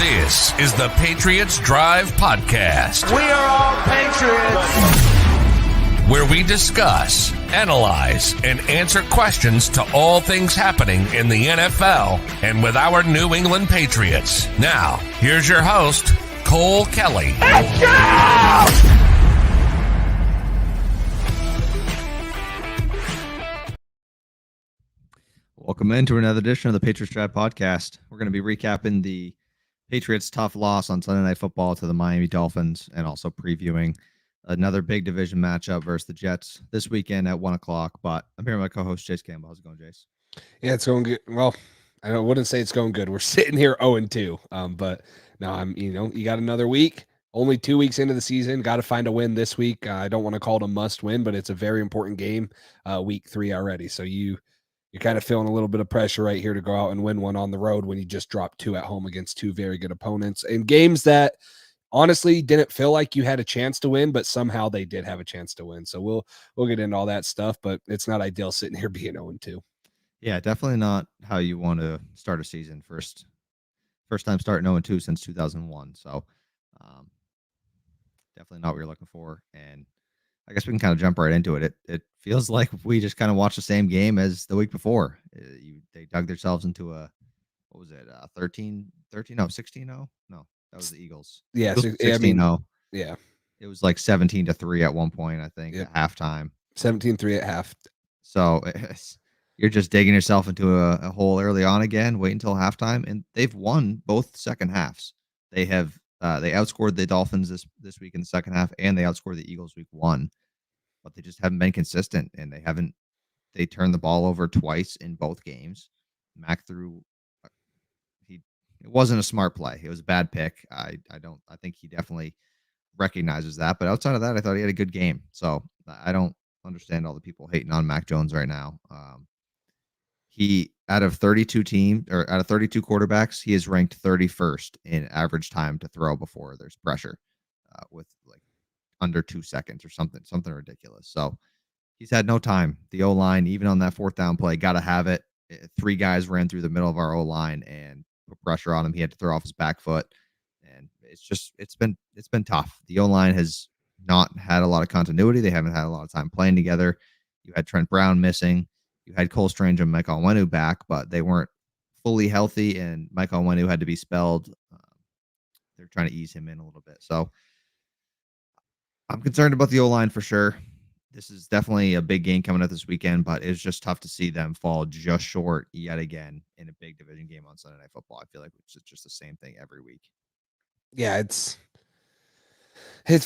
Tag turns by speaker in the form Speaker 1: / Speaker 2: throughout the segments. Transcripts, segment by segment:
Speaker 1: This is the Patriots Drive Podcast.
Speaker 2: We are all Patriots.
Speaker 1: Where we discuss, analyze, and answer questions to all things happening in the NFL and with our New England Patriots. Now, here's your host, Cole Kelly.
Speaker 2: Let's go!
Speaker 3: Welcome into another edition of the Patriots Drive Podcast. We're going to be recapping the Patriots' tough loss on Sunday Night Football to the Miami Dolphins and also previewing another big division matchup versus the Jets this weekend at 1 o'clock. But I'm here with my co-host, Chase Campbell. How's it going, Jace?
Speaker 4: Yeah, it's going good. Well, I wouldn't say it's going good. We're sitting here 0-2. But no, you got another week. Only 2 weeks into the season. Got to find a win this week. I don't want to call it a must win, but it's a very important game, week 3 already. So you're kind of feeling a little bit of pressure right here to go out and win one on the road when you just dropped 2 at home against 2 very good opponents in games that honestly didn't feel like you had a chance to win, but somehow they did have a chance to win. So we'll get into all that stuff, but it's not ideal sitting here being 0-2. Yeah,
Speaker 3: definitely not how you want to start a season. First time starting 0-2 since 2001. So definitely not what you're looking for. And I guess we can kind of jump right into it. It feels like we just kind of watched the same game as the week before. They dug themselves into a, what was it, 16-0? No, that was the Eagles.
Speaker 4: Yeah,
Speaker 3: 16-0.
Speaker 4: Yeah.
Speaker 3: It was like 17-3 at one point, I think,
Speaker 4: Yep.
Speaker 3: At halftime.
Speaker 4: 17-3 at half.
Speaker 3: So you're just digging yourself into a hole early on again, wait until halftime, and they've won both second halves. They have they outscored the Dolphins this week in the second half, and they outscored the Eagles week 1. But they just haven't been consistent, and they turned the ball over twice in both games. Mac threw, it wasn't a smart play. It was a bad pick. I think he definitely recognizes that. But outside of that, I thought he had a good game. So I don't understand all the people hating on Mac Jones right now. He out of 32 quarterbacks, he is ranked 31st in average time to throw before there's pressure, with like under 2 seconds or something ridiculous. So he's had no time. The O-line, even on that 4th down play, got to have it. 3 guys ran through the middle of our O-line and put pressure on him. He had to throw off his back foot, and it's been tough. The O-line has not had a lot of continuity. They haven't had a lot of time playing together. You had Trent Brown missing. You had Cole Strange and Mike Onwenu back, but they weren't fully healthy, and Mike Onwenu had to be spelled. They're trying to ease him in a little bit. So I'm concerned about the O-line for sure. This is definitely a big game coming up this weekend, but it's just tough to see them fall just short yet again in a big division game on Sunday Night Football. I feel like it's just the same thing every week.
Speaker 4: Yeah, it's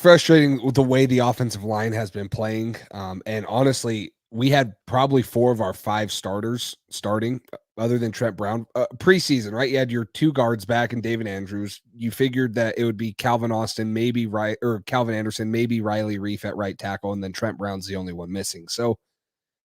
Speaker 4: frustrating with the way the offensive line has been playing. And honestly, we had probably 4 of our 5 starters starting other tthan Trent Brown preseason, right? You had your 2 guards back and David Andrews. You figured that it would be Calvin Anderson, maybe Riley Reef at right tackle, and then Trent Brown's the only one missing. So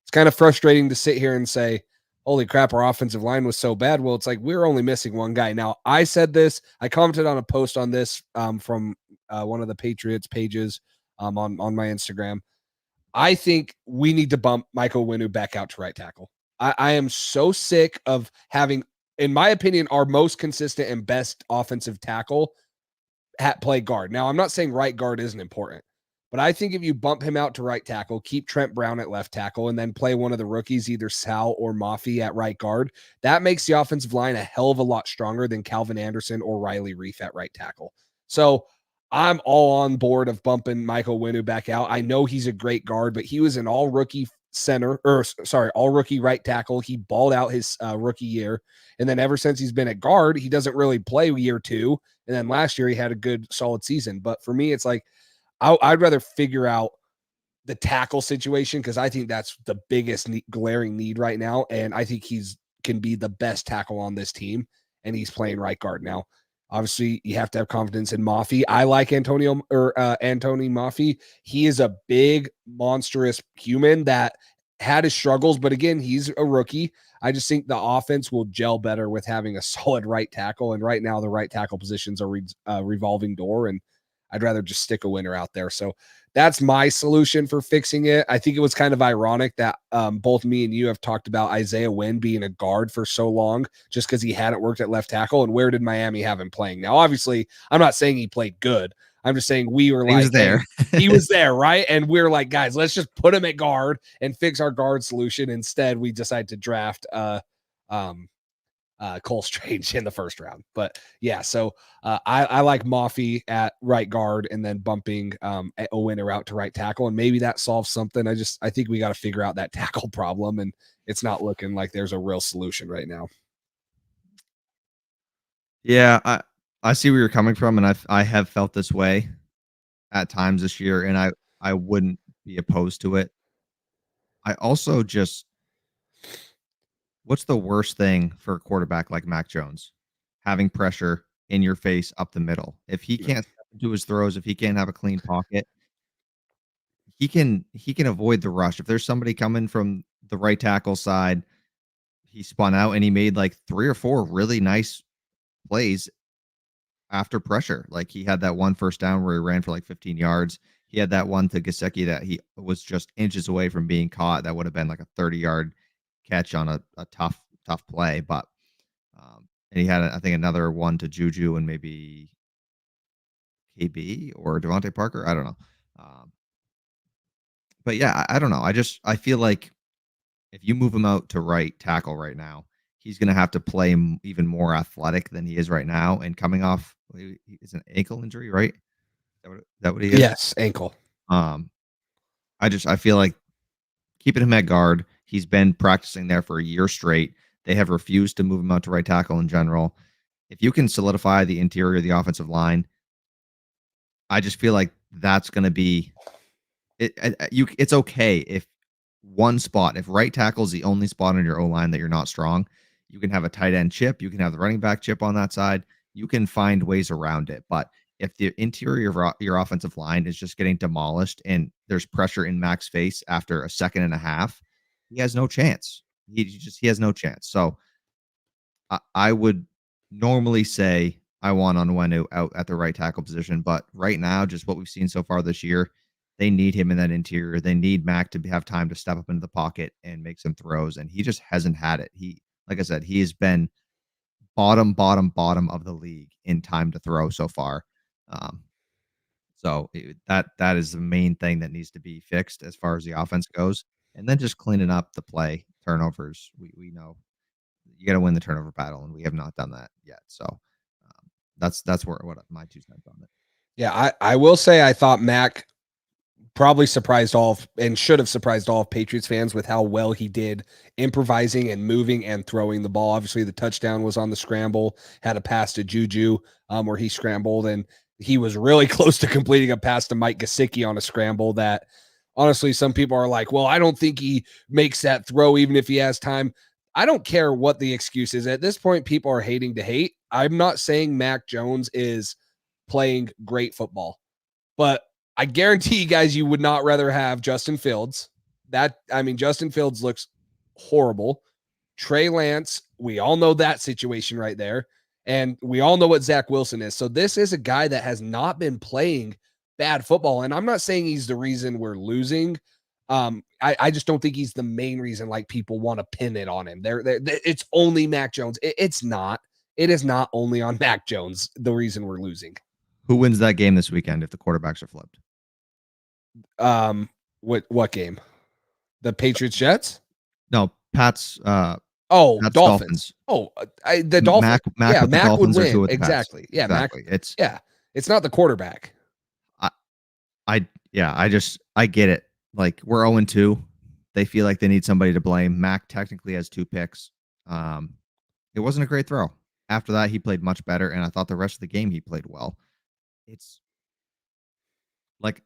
Speaker 4: it's kind of frustrating to sit here and say, holy crap, our offensive line was so bad. Well, it's like we're only missing 1 guy. Now, I said this, I commented on a post on this from one of the Patriots pages on my Instagram. I think we need to bump Michael Onwenu back out to right tackle. I am so sick of having, in my opinion, our most consistent and best offensive tackle play guard. Now, I'm not saying right guard isn't important, but I think if you bump him out to right tackle, keep Trent Brown at left tackle, and then play one of the rookies, either Sal or Mafi at right guard, that makes the offensive line a hell of a lot stronger than Calvin Anderson or Riley Reef at right tackle. So I'm all on board of bumping Michael Onwenu back out. I know he's a great guard, but he was an all-rookie all-rookie right tackle. He balled out his rookie year, and then ever since he's been at guard, he doesn't really play year 2, and then last year he had a good, solid season. But for me, it's like I'd rather figure out the tackle situation because I think that's the biggest glaring need right now, and I think can be the best tackle on this team, and he's playing right guard now. Obviously, you have to have confidence in Mafi. I like Anthony Mafi. He is a big, monstrous human that had his struggles, but again, he's a rookie. I just think the offense will gel better with having a solid right tackle, and right now the right tackle positions are revolving door, and I'd rather just stick a winner out there. So that's my solution for fixing it. I think it was kind of ironic that both me and you have talked about Isaiah Wynn being a guard for so long just because he hadn't worked at left tackle. And where did Miami have him playing? Now, obviously, I'm not saying he played good. I'm just saying we were
Speaker 3: He
Speaker 4: like,
Speaker 3: was there.
Speaker 4: hey, he was there, right? And we're like, guys, let's just put him at guard and fix our guard solution. Instead, we decided to draft Cole Strange in the first round. But yeah, so I like Mafi at right guard and then bumping a winner out to right tackle. And maybe that solves something. I think we got to figure out that tackle problem. And it's not looking like there's a real solution right now.
Speaker 3: Yeah, I see where you're coming from, and I have felt this way at times this year, and I wouldn't be opposed to it. I also just what's the worst thing for a quarterback like Mac Jones? Having pressure in your face up the middle. If he can't step into his throws, if he can't have a clean pocket, he can avoid the rush. If there's somebody coming from the right tackle side, he spun out and he made like 3 or 4 really nice plays after pressure. Like he had that one first down where he ran for like 15 yards. He had that one to Gesicki that he was just inches away from being caught. That would have been like a 30-yard catch on a tough play. But and he had I think another one to Juju and maybe KB or Devontae Parker. I don't know. But yeah, I don't know. I feel like if you move him out to right tackle right now, he's going to have to play even more athletic than he is right now. And coming off, it's an ankle injury, right? Is that what he is?
Speaker 4: Yes, ankle.
Speaker 3: I feel like keeping him at guard. He's been practicing there for a year straight. They have refused to move him out to right tackle in general. If you can solidify the interior of the offensive line, I just feel like that's going to be it. It's okay if one spot, if right tackle is the only spot on your O-line that you're not strong, you can have a tight end chip. You can have the running back chip on that side. You can find ways around it. But if the interior of your offensive line is just getting demolished and there's pressure in Mac's face after a second and a half, he has no chance. He has no chance. So I would normally say I want Onwenu out at the right tackle position. But right now, just what we've seen so far this year, they need him in that interior. They need Mac to have time to step up into the pocket and make some throws. And he just hasn't had it. Like I said, he has been bottom of the league in time to throw so far. That is the main thing that needs to be fixed as far as the offense goes. And then just cleaning up the play, turnovers. We know you got to win the turnover battle, and we have not done that yet. So that's what my 2 cents on it.
Speaker 4: Yeah, I will say I thought Mac probably surprised all and should have surprised all Patriots fans with how well he did improvising and moving and throwing the ball. Obviously, the touchdown was on the scramble, had a pass to Juju where he scrambled, and he was really close to completing a pass to Mike Gesicki on a scramble that honestly, some people are like, well, I don't think he makes that throw even if he has time. I don't care what the excuse is. At this point, people are hating to hate. I'm not saying Mac Jones is playing great football, but I guarantee you guys, you would not rather have Justin Fields. Justin Fields looks horrible. Trey Lance, we all know that situation right there. And we all know what Zach Wilson is. So this is a guy that has not been playing bad football. And I'm not saying he's the reason we're losing. I just don't think he's the main reason like people want to pin it on him. It's only Mac Jones. It's not. It is not only on Mac Jones the reason we're losing.
Speaker 3: Who wins that game this weekend if the quarterbacks are flipped?
Speaker 4: What game? The Patriots Jets?
Speaker 3: No, Pat's.
Speaker 4: Pats, Dolphins.
Speaker 3: Dolphins.
Speaker 4: The Dolphins.
Speaker 3: Mac
Speaker 4: would win.
Speaker 3: With
Speaker 4: Exactly. Yeah,
Speaker 3: exactly.
Speaker 4: It's not the quarterback.
Speaker 3: I get it. Like we're 0-2. They feel like they need somebody to blame. Mac technically has 2 picks. It wasn't a great throw. After that, he played much better, and I thought the rest of the game he played well. It's like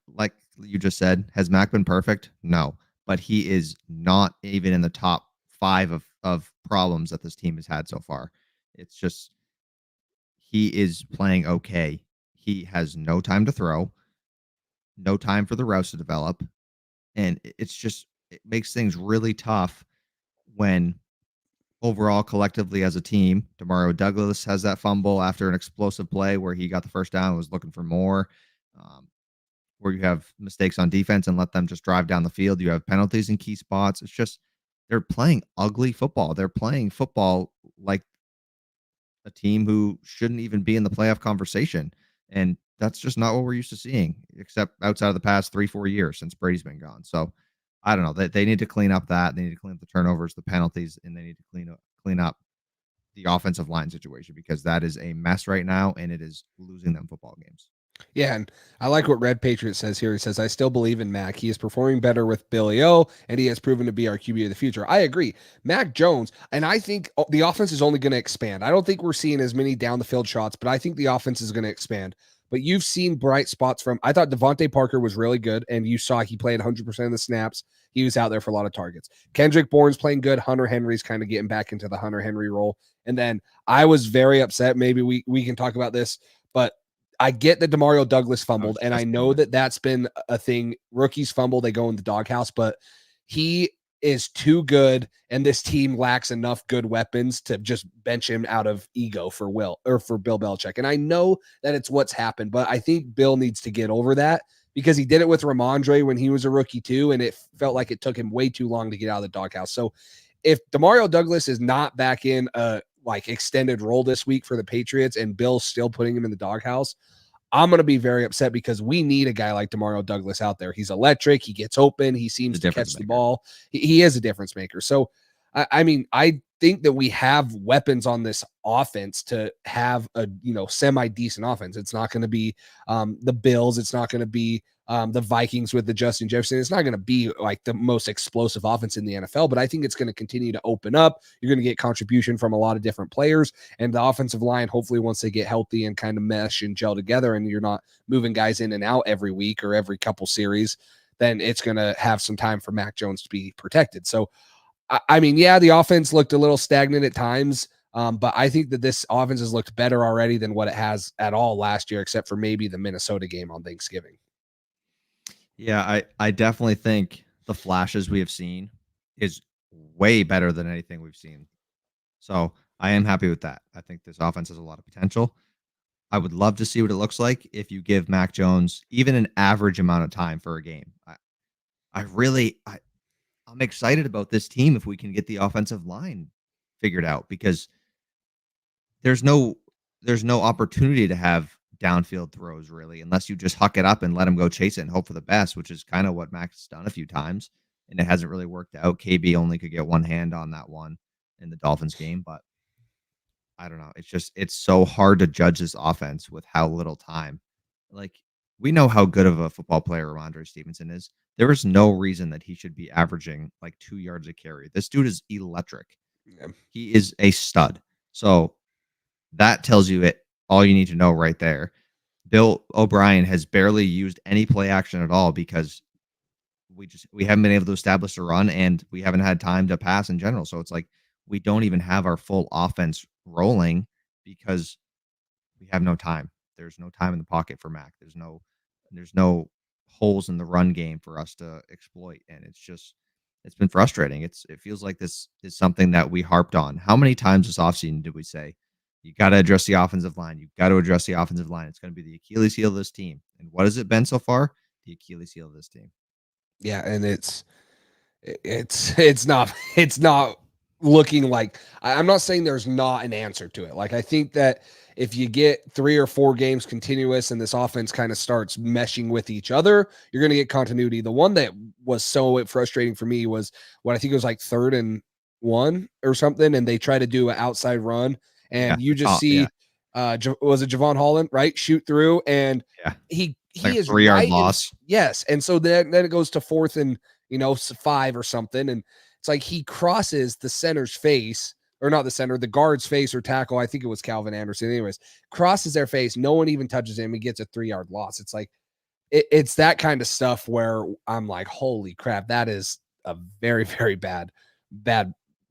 Speaker 3: you just said, has Mac been perfect? No, but he is not even in the top 5 of problems that this team has had so far. It's just he is playing okay. He has no time to throw, no time for the routes to develop, and it makes things really tough when overall collectively as a team. Demario Douglas has that fumble after an explosive play where he got the first down and was looking for more. where you have mistakes on defense and let them just drive down the field. You have penalties in key spots. It's just they're playing ugly football. They're playing football like a team who shouldn't even be in the playoff conversation. And that's just not what we're used to seeing, except outside of the past 3-4 years since Brady's been gone. So I don't know. They need to clean up that. They need to clean up the turnovers, the penalties, and they need to clean up the offensive line situation, because that is a mess right now, and it is losing them football games.
Speaker 4: Yeah, and I like what Red Patriot says here. He says, I still believe in Mac. He is performing better with Billy O, and he has proven to be our QB of the future. I agree. Mac Jones, and I think the offense is only going to expand. I don't think we're seeing as many down the field shots, but I think the offense is going to expand. But you've seen bright spots from, I thought Devontae Parker was really good, and you saw he played 100% of the snaps. He was out there for a lot of targets. Kendrick Bourne's playing good. Hunter Henry's kind of getting back into the Hunter Henry role. And then I was very upset. Maybe we can talk about this, but I get that Demario Douglas fumbled, and I know that that's been a thing. Rookies fumble, they go in the doghouse, but he is too good, and this team lacks enough good weapons to just bench him out of ego for Bill Belichick. And I know that it's what's happened, but I think Bill needs to get over that, because he did it with Ramondre when he was a rookie too, and it felt like it took him way too long to get out of the doghouse. So if Demario Douglas is not back in a extended role this week for the Patriots, and Bill's still putting him in the doghouse, I'm going to be very upset, because we need a guy like Demario Douglas out there. He's electric. He gets open. He seems to catch the ball. He is a difference maker. So, I mean, I think that we have weapons on this offense to have a, semi-decent offense. It's not going to be the Bills. It's not going to be the Vikings with the Justin Jefferson. It's not going to be like the most explosive offense in the NFL, but I think it's going to continue to open up. You're going to get contribution from a lot of different players, and the offensive line, hopefully once they get healthy and kind of mesh and gel together, and you're not moving guys in and out every week or every couple series, then it's going to have some time for Mac Jones to be protected. So, I mean, yeah, the offense looked a little stagnant at times, but I think that this offense has looked better already than what it has at all last year, except for maybe the Minnesota game on Thanksgiving.
Speaker 3: Yeah, I definitely think the flashes we have seen is way better than anything we've seen. So I am happy with that. I think this offense has a lot of potential. I would love to see what it looks like if you give Mac Jones even an average amount of time for a game. I'm excited about this team if we can get the offensive line figured out, because there's no opportunity to have downfield throws really, unless you just huck it up and let him go chase it and hope for the best, which is kind of what Mac's done a few times, and it hasn't really worked out. KB only could get one hand on that one in the Dolphins game, but I don't know. It's so hard to judge this offense with how little time. Like, we know how good of a football player Ramondre Stevenson is. There is no reason that he should be averaging like 2 yards a carry. This dude is electric. Yeah. He is a stud. So that tells you all you need to know right there. Bill O'Brien has barely used any play action at all, because we haven't been able to establish a run, and we haven't had time to pass in general. So it's like we don't even have our full offense rolling because we have no time. There's no time in the pocket for Mac. There's no holes in the run game for us to exploit, and it's been frustrating. It feels like this is something that we harped on. How many times this offseason did we say, you got to address the offensive line? You've got to address the offensive line. It's going to be the Achilles heel of this team. And what has it been so far? The Achilles heel of this team.
Speaker 4: Yeah, and it's not looking like, I'm not saying there's not an answer to it. Like, I think that if you get 3 or 4 games continuous and this offense kind of starts meshing with each other, you're going to get continuity. The one that was so frustrating for me was what I think it was like 3rd and 1 or something, and they try to do an outside run, and you just see, was it Javon Holland, right? Shoot through, and he like is
Speaker 3: 3-yard loss.
Speaker 4: Yes. And so then it goes to 4th and 5 or something. And it's like he crosses the center's face, or not the center, the guard's face or tackle. I think it was Calvin Anderson. Anyways, crosses their face. No one even touches him. He gets a 3-yard loss. It's like, it's that kind of stuff where I'm like, holy crap, that is a very, very bad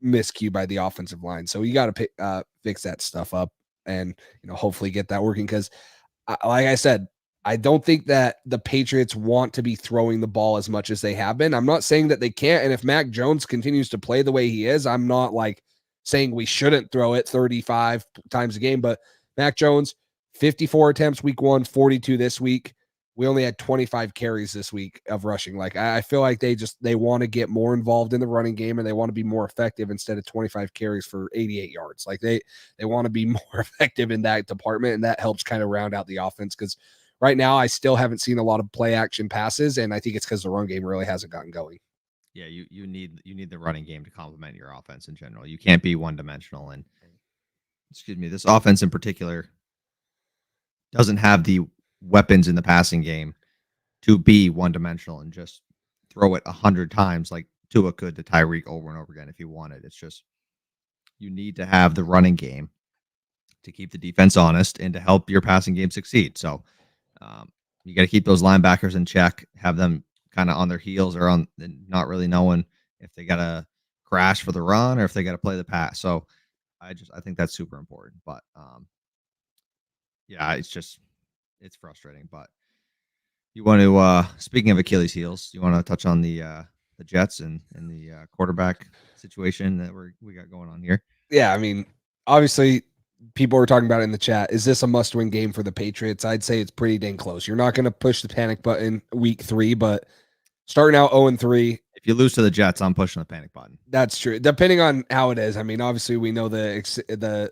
Speaker 4: miscue by the offensive line. So you got to fix that stuff up and, hopefully get that working. Cause like I said, I don't think that the Patriots want to be throwing the ball as much as they have been. I'm not saying that they can't. And if Mac Jones continues to play the way he is, I'm not like saying we shouldn't throw it 35 times a game, but Mac Jones, 54 attempts week 1, 42 this week. we only had 25 carries this week of rushing. Like I feel like they want to get more involved in the running game and they want to be more effective instead of 25 carries for 88 yards. Like they want to be more effective in that department, and that helps kind of round out the offense because right now I still haven't seen a lot of play action passes, and I think it's because the run game really hasn't gotten going.
Speaker 3: Yeah, you need the running game to complement your offense in general. You can't be one dimensional, and excuse me, this offense in particular doesn't have the weapons in the passing game to be one dimensional and just throw it 100 times like Tua could to Tyreek over and over again if he wanted. It's just you need to have the running game to keep the defense honest and to help your passing game succeed. So you got to keep those linebackers in check, have them kind of on their heels or on not really knowing if they got to crash for the run or if they got to play the pass. So I think that's super important. But yeah, it's frustrating. But you want to speaking of Achilles heels, you want to touch on the Jets and the quarterback situation that we got going on here?
Speaker 4: Yeah, I mean, obviously people were talking about it in the chat. Is this a must-win game for the Patriots? I'd say it's pretty dang close. You're not going to push the panic button week 3, but starting out 0-3.
Speaker 3: If you lose to the Jets, I'm pushing the panic button.
Speaker 4: That's true. Depending on how it is. I mean, obviously we know the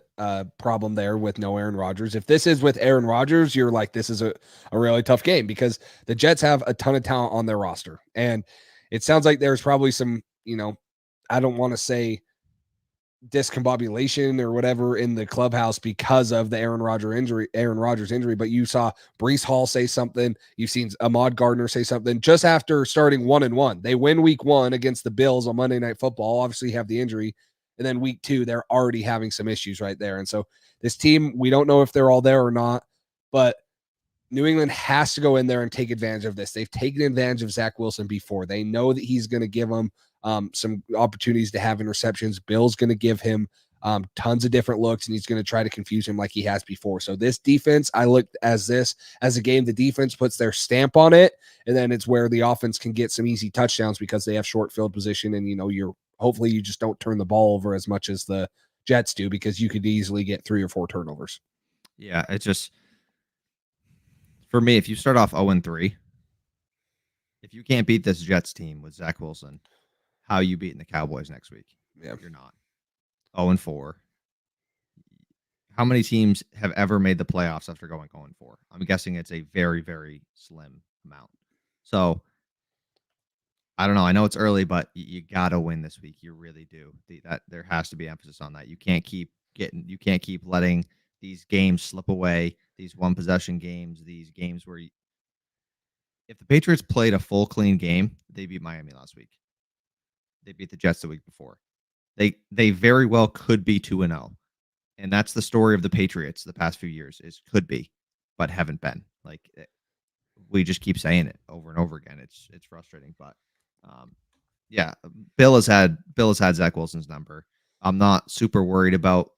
Speaker 4: problem there with no Aaron Rodgers. If this is with Aaron Rodgers, you're like, this is a really tough game because the Jets have a ton of talent on their roster. And it sounds like there's probably some, I don't want to say discombobulation or whatever in the clubhouse because of the Aaron Rodgers injury, but you saw Breece Hall say something. You've seen Ahmad Gardner say something just after starting 1-1. They win week 1 against the Bills on Monday Night Football, obviously have the injury. And then week 2, they're already having some issues right there. And so this team, we don't know if they're all there or not, but New England has to go in there and take advantage of this. They've taken advantage of Zach Wilson before. They know that he's going to give them some opportunities to have interceptions. Bill's going to give him tons of different looks, and he's going to try to confuse him like he has before. So this defense, I looked as a game, the defense puts their stamp on it, and then it's where the offense can get some easy touchdowns because they have short field position, and hopefully you just don't turn the ball over as much as the Jets do because you could easily get 3 or 4 turnovers.
Speaker 3: Yeah, it's just for me, if you start off 0-3, if you can't beat this Jets team with Zach Wilson, how are you beating the Cowboys next week?
Speaker 4: Yeah,
Speaker 3: you're not. 0-4. How many teams have ever made the playoffs after going 0-4? I'm guessing it's a very, very slim amount. So I don't know. I know it's early, but you got to win this week. You really do. That there has to be emphasis on that. You can't keep letting these games slip away. These one possession games. These games where if the Patriots played a full clean game, they beat Miami last week. They beat the Jets the week before. They very well could be 2-0. And that's the story of the Patriots the past few years is could be, but haven't been. Like we just keep saying it over and over again. It's frustrating, but yeah, Bill has had Zach Wilson's number. I'm not super worried about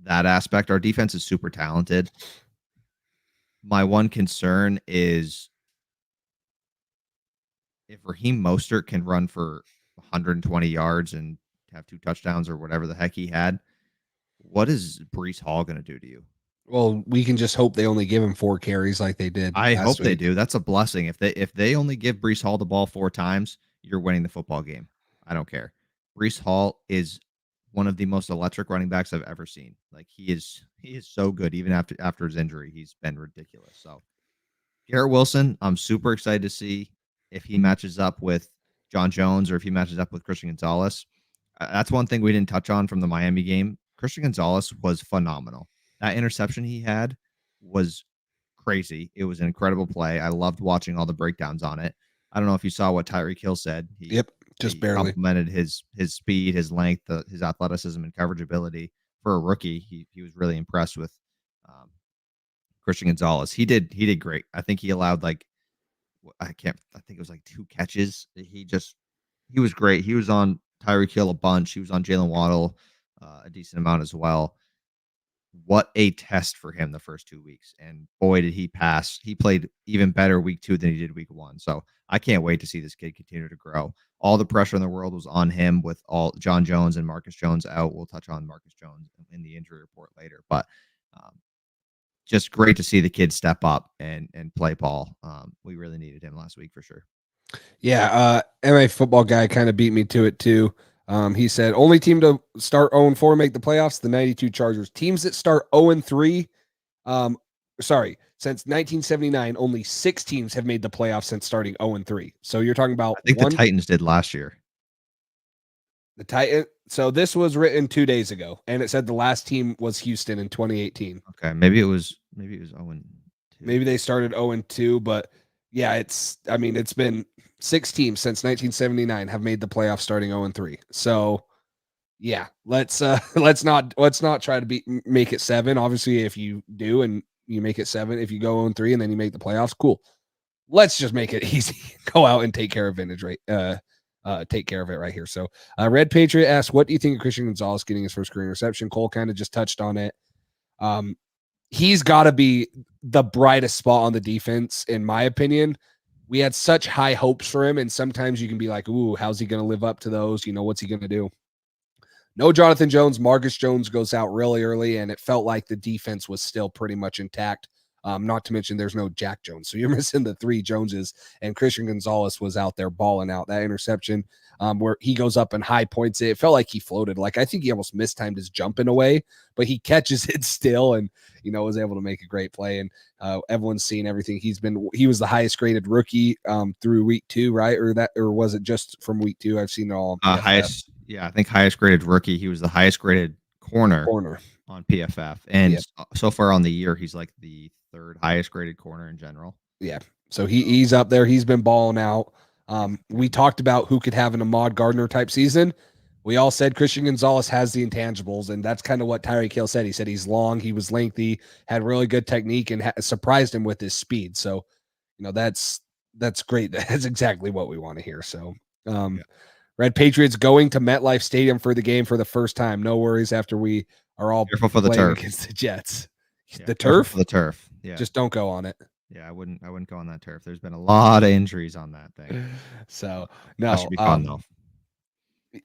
Speaker 3: that aspect. Our defense is super talented. My one concern is if Raheem Mostert can run for 120 yards and have 2 touchdowns or whatever the heck he had, what is Breece Hall going to do to you?
Speaker 4: Well, we can just hope they only give him 4 carries like they did.
Speaker 3: I hope they do. That's a blessing. If they only give Breece Hall the ball 4 times, you're winning the football game. I don't care. Breece Hall is one of the most electric running backs I've ever seen. Like he is so good. Even after his injury, he's been ridiculous. So Garrett Wilson, I'm super excited to see if he matches up with John Jones or if he matches up with Christian Gonzalez. That's one thing we didn't touch on from the Miami game. Christian Gonzalez was phenomenal. That interception he had was crazy. It was an incredible play. I loved watching all the breakdowns on it. I don't know if you saw what Tyreek Hill said. He
Speaker 4: Barely
Speaker 3: complimented his speed, his length, his athleticism, and coverage ability for a rookie. He was really impressed with Christian Gonzalez. He did great. I think he allowed I think it was 2 catches. He was great. He was on Tyreek Hill a bunch. He was on Jalen Waddle a decent amount as well. What a test for him the first 2 weeks. And boy, did he pass. He played even better week 2 than he did week 1. So I can't wait to see this kid continue to grow. All the pressure in the world was on him with all John Jones and Marcus Jones out. We'll touch on Marcus Jones in the injury report later. But just great to see the kid step up and play ball. We really needed him last week for sure.
Speaker 4: Yeah, MA football guy kind of beat me to it too. He said only team to start 0-4 make the playoffs, the 92 Chargers. Teams that start 0-3, since 1979, only 6 teams have made the playoffs since starting 0-3. So you're talking about
Speaker 3: I think the Titans did last year.
Speaker 4: The Titan. So this was written 2 days ago, and it said the last team was Houston in 2018.
Speaker 3: Okay, maybe it was 0-2.
Speaker 4: Maybe they started 0-2, but yeah, it's been 6 teams since 1979 have made the playoffs starting 0-3. So yeah, let's not try to make it 7. Obviously, if you do and you make it 7, if you go 0-3 and then you make the playoffs, cool. Let's just make it easy. Go out and take care of vintage, right? Take care of it right here. So Red Patriot asks, what do you think of Christian Gonzalez getting his first career interception? Cole kind of just touched on it. He's got to be the brightest spot on the defense, in my opinion. We had such high hopes for him, and sometimes you can be like, ooh, how's he going to live up to those? What's he going to do? No Jonathan Jones. Marcus Jones goes out really early, and it felt like the defense was still pretty much intact. Not to mention there's no Jack Jones. So you're missing the 3 Joneses, and Christian Gonzalez was out there balling out. That interception where he goes up and high points it. It felt like he floated. Like I think he almost mistimed his jump in a way, but he catches it still and, was able to make a great play. And everyone's seen everything. He was the highest graded rookie through week 2, right? Or was it just from week 2? I've seen it all.
Speaker 3: Highest. Yeah, I think highest graded rookie. He was the highest graded corner on PFF. And so far on the year, he's like the 3rd highest graded corner in general.
Speaker 4: Yeah. So he's up there. He's been balling out. We talked about who could have an Ahmad Gardner type season. We all said Christian Gonzalez has the intangibles, and that's kind of what Tyreek Hill said. He said he's long, he was lengthy, had really good technique, and surprised him with his speed. So, that's great. That's exactly what we want to hear. So, Red Patriots going to MetLife Stadium for the game for the first time. No worries after we are all
Speaker 3: careful for the turf
Speaker 4: against the Jets.
Speaker 3: Yeah,
Speaker 4: the turf?
Speaker 3: For the turf. Yeah.
Speaker 4: Just don't go on it.
Speaker 3: Yeah, I wouldn't go on that turf. There's been a lot of injuries on that thing.
Speaker 4: So, no.
Speaker 3: That should be fun though.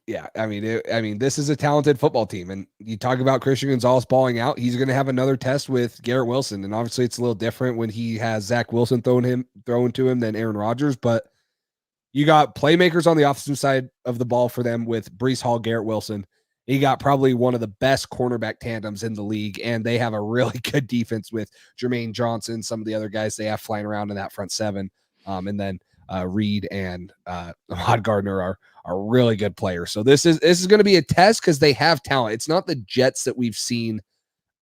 Speaker 4: Yeah, this is a talented football team, and you talk about Christian Gonzalez balling out. He's going to have another test with Garrett Wilson, and obviously it's a little different when he has Zach Wilson throwing to him than Aaron Rodgers. But you got playmakers on the offensive side of the ball for them with Breece Hall, Garrett Wilson. You got probably one of the best cornerback tandems in the league, and they have a really good defense with Jermaine Johnson, some of the other guys they have flying around in that front 7, and then Reed and Ahmad Gardner are really good players. So this is going to be a test because they have talent. It's not the Jets that we've seen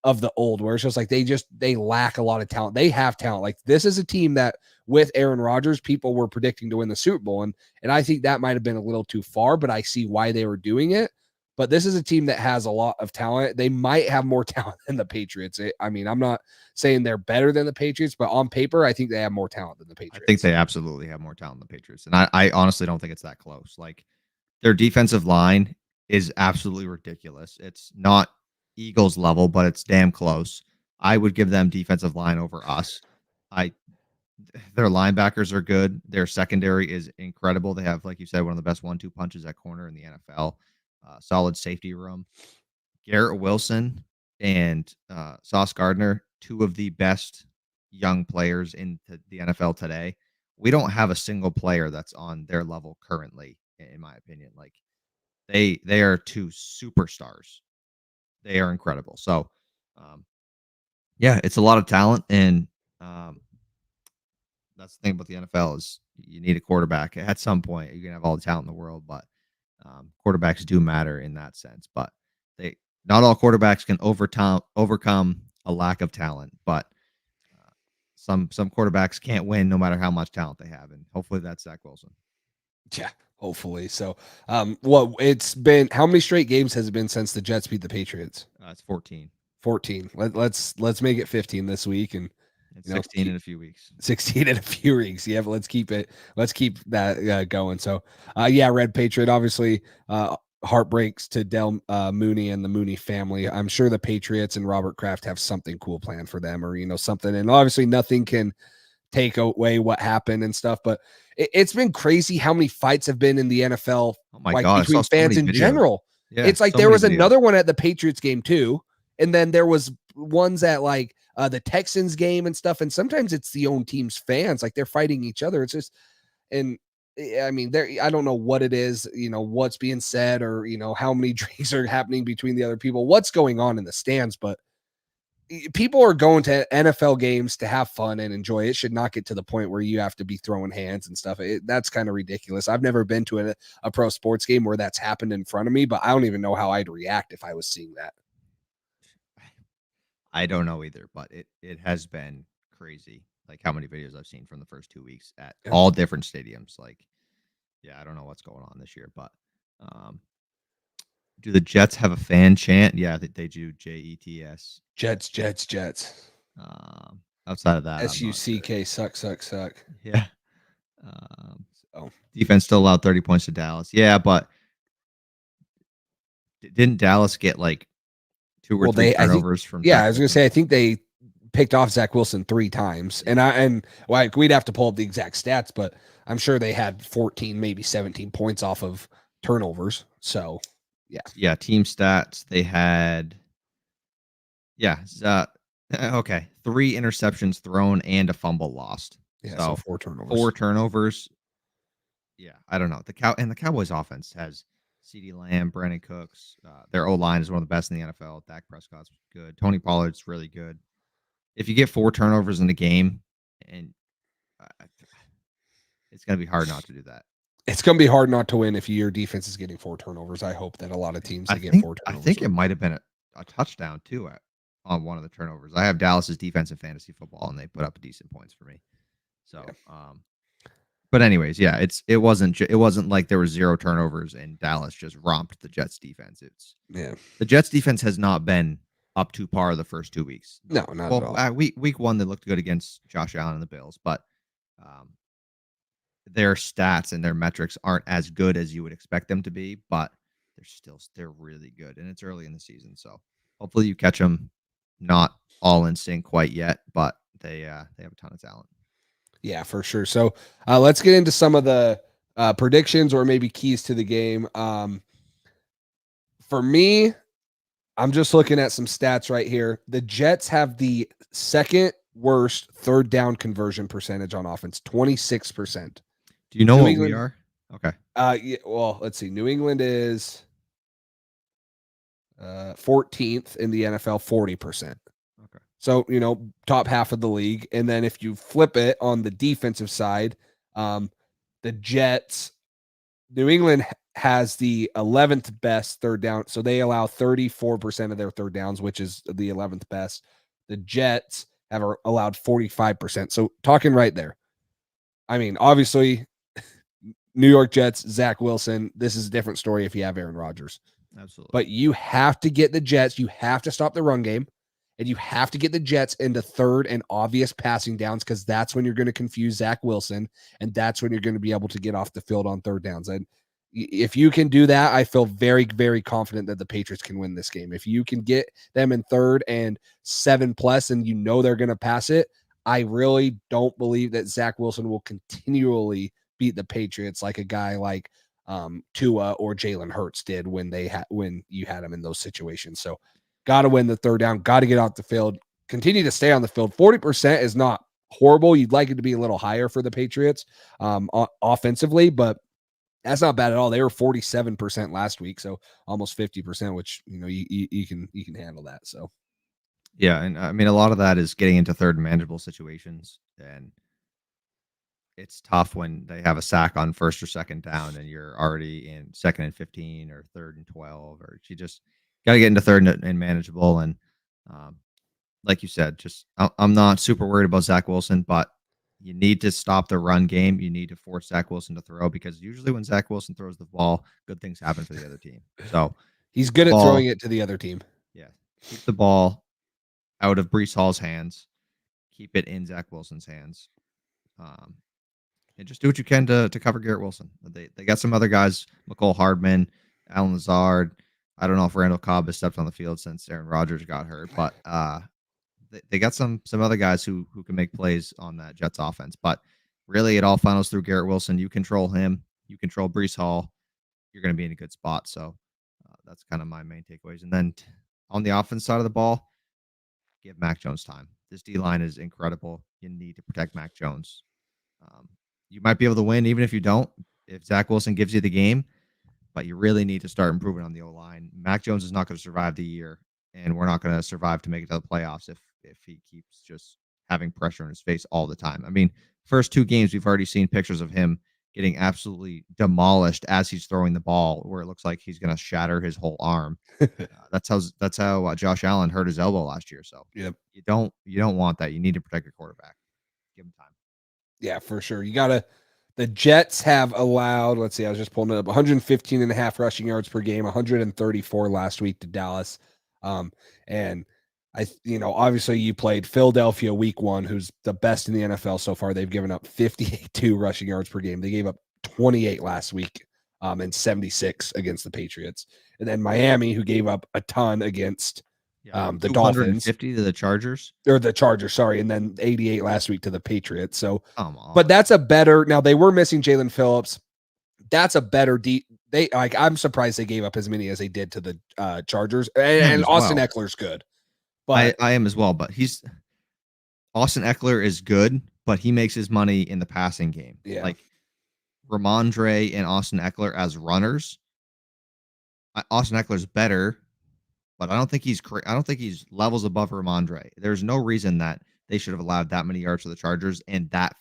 Speaker 4: of the old, where it's just like they lack a lot of talent. They have talent. Like this is a team that with Aaron Rodgers, people were predicting to win the Super Bowl, and I think that might have been a little too far, but I see why they were doing it. But this is a team that has a lot of talent. They might have more talent than the Patriots. I'm not saying they're better than the Patriots, but on paper, I think they have more talent than the Patriots.
Speaker 3: I think they absolutely have more talent than the Patriots. And I honestly don't think it's that close. Like their defensive line is absolutely ridiculous. It's not Eagles level, but it's damn close. I would give them defensive line over us. Their linebackers are good. Their secondary is incredible. They have, like you said, one of the best 1-2 punches at corner in the NFL. Solid safety room. Garrett Wilson and Sauce Gardner, 2 of the best young players in the NFL today. We don't have a single player that's on their level currently, in my opinion. Like they are 2 superstars. They are incredible. So, yeah, it's a lot of talent, and that's the thing about the NFL is you need a quarterback. At some point, you can have all the talent in the world, but quarterbacks do matter in that sense. But not all quarterbacks can overcome a lack of talent, but some quarterbacks can't win no matter how much talent they have, and hopefully that's Zach Wilson.
Speaker 4: Yeah, hopefully. So, it's been how many straight games has it been since the Jets beat the Patriots?
Speaker 3: It's 14.
Speaker 4: 14. Let's make it 15 this week, and
Speaker 3: 16 in a few weeks.
Speaker 4: 16 in a few weeks. Yeah, but let's keep that going. So, Red Patriot, obviously, heartbreaks to Del Mooney and the Mooney family. I'm sure the Patriots and Robert Kraft have something cool planned for them, or something. And obviously, nothing can take away what happened and stuff. But it's been crazy how many fights have been in the NFL, between fans in general. Yeah, it's like there was another one at the Patriots game too, and then there was ones at the Texans game and stuff. And sometimes it's the own team's fans, like they're fighting each other. It's just, and I mean, I don't know what it is, what's being said, or, how many drinks are happening between the other people, what's going on in the stands, but people are going to NFL games to have fun and enjoy. It should not get to the point where you have to be throwing hands and stuff. That's kind of ridiculous. I've never been to a pro sports game where that's happened in front of me, but I don't even know how I'd react if I was seeing that.
Speaker 3: I don't know either, but it has been crazy. Like how many videos I've seen from the first 2 weeks at all different stadiums. Like, yeah, I don't know what's going on this year, but do the Jets have a fan chant? Yeah, they do. JETS.
Speaker 4: Jets.
Speaker 3: Outside of that,
Speaker 4: SUCK, suck.
Speaker 3: Yeah. Defense still allowed 30 points to Dallas. Yeah, but didn't Dallas get like 2 or 3 turnovers from?
Speaker 4: Yeah, I was gonna say, I think they picked off Zach Wilson 3 times, and like we'd have to pull up the exact stats, but I'm sure they had 14, maybe 17 points off of turnovers. So yeah,
Speaker 3: team stats, they had 3 interceptions thrown and a fumble lost.
Speaker 4: Yeah, so 4 turnovers.
Speaker 3: 4 turnovers. Yeah, I don't know. The Cowboys offense has CeeDee Lamb, Brandon Cooks. Their O-line is one of the best in the NFL. Dak Prescott's good. Tony Pollard's really good. If you get 4 turnovers in the game, and it's going to be hard not to do that.
Speaker 4: It's going to be hard not to win if your defense is getting 4 turnovers. I hope that a lot of teams get 4 turnovers.
Speaker 3: I think it might have been a touchdown too on one of the turnovers. I have Dallas's defense in fantasy football, and they put up decent points for me. So, but anyways, yeah, it wasn't like there was 0 turnovers and Dallas just romped the Jets defense. The Jets defense has not been up to par the first 2 weeks.
Speaker 4: No, not at all.
Speaker 3: Week 1 they looked good against Josh Allen and the Bills, but their stats and their metrics aren't as good as you would expect them to be, but they're really good, and it's early in the season, so hopefully you catch them. Not all in sync quite yet, but they have a ton of talent.
Speaker 4: Yeah, for sure. So let's get into some of the predictions or maybe keys to the game. For me, I'm just looking at some stats right here. The Jets have the second worst third down conversion percentage on offense, 26%.
Speaker 3: Do you know what we are? Okay.
Speaker 4: Yeah, well, let's see. New England is 14th in the NFL, 40%.
Speaker 3: Okay.
Speaker 4: So, top half of the league. And then if you flip it on the defensive side, the Jets, New England has the 11th best third down. So they allow 34% of their third downs, which is the 11th best. The Jets have allowed 45%. So talking right there. I mean, obviously, New York Jets, Zach Wilson, this is a different story if you have Aaron Rodgers.
Speaker 3: Absolutely.
Speaker 4: But you have to get the Jets. You have to stop the run game, and you have to get the Jets into third and obvious passing downs, because that's when you're going to confuse Zach Wilson, and that's when you're going to be able to get off the field on third downs. And if you can do that, I feel very, very confident that the Patriots can win this game. If you can get them in third and 7+ and they're going to pass it, I really don't believe that Zach Wilson will continually beat the Patriots like a guy like Tua or Jalen Hurts did when you had him in those situations. So got to win the third down, got to get out the field, continue to stay on the field. 40% is not horrible. You'd like it to be a little higher for the Patriots offensively, but that's not bad at all. They were 47% last week, so almost 50%, which you can handle that. So
Speaker 3: yeah, and I mean a lot of that is getting into third and manageable situations, and it's tough when they have a sack on first or second down and you're already in second and 15 or third and 12, or you just got to get into third and manageable. And like you said, I'm not super worried about Zach Wilson, but you need to stop the run game. You need to force Zach Wilson to throw, because usually when Zach Wilson throws the ball, good things happen for the other team. So
Speaker 4: he's good at throwing it to the other team.
Speaker 3: Yeah. Keep the ball out of Breece Hall's hands. Keep it in Zach Wilson's hands. And just do what you can to cover Garrett Wilson. They got some other guys, McCole Hardman, Alan Lazard. I don't know if Randall Cobb has stepped on the field since Aaron Rodgers got hurt, but they got some other guys who can make plays on that Jets offense. But really, it all funnels through Garrett Wilson. You control him. You control Breece Hall. You're going to be in a good spot. So that's kind of my main takeaways. And then on the offense side of the ball, give Mac Jones time. This D line is incredible. You need to protect Mac Jones. You might be able to win even if you don't. If Zach Wilson gives you the game, but you really need to start improving on the O line. Mac Jones is not going to survive the year, and we're not going to survive to make it to the playoffs if he keeps just having pressure in his face all the time. I mean, first 2 games we've already seen pictures of him getting absolutely demolished as he's throwing the ball, where it looks like he's going to shatter his whole arm. That's how Josh Allen hurt his elbow last year. So
Speaker 4: Yep.
Speaker 3: you don't want that. You need to protect your quarterback. Give him time.
Speaker 4: Yeah, for sure. The Jets have allowed, let's see, I was just pulling it up, 115.5 rushing yards per game, 134 last week to Dallas. And obviously you played Philadelphia week 1, who's the best in the NFL so far. They've given up 52 rushing yards per game. They gave up 28 last week, and 76 against the Patriots. And then Miami, who gave up a ton against the Dolphins.
Speaker 3: 250 to the Chargers.
Speaker 4: Or the Chargers, sorry, and then 88 last week to the Patriots. So,
Speaker 3: come on.
Speaker 4: But that's a better. Now they were missing Jalen Phillips. That's a better I'm surprised they gave up as many as they did to the Chargers. And Austin Eckler's good. But
Speaker 3: I am as well. But Austin Eckler is good, but he makes his money in the passing game.
Speaker 4: Yeah.
Speaker 3: Like Ramondre and Austin Eckler as runners. Austin Eckler's better. But I don't think he's levels above Ramondre. There's no reason that they should have allowed that many yards to the Chargers and that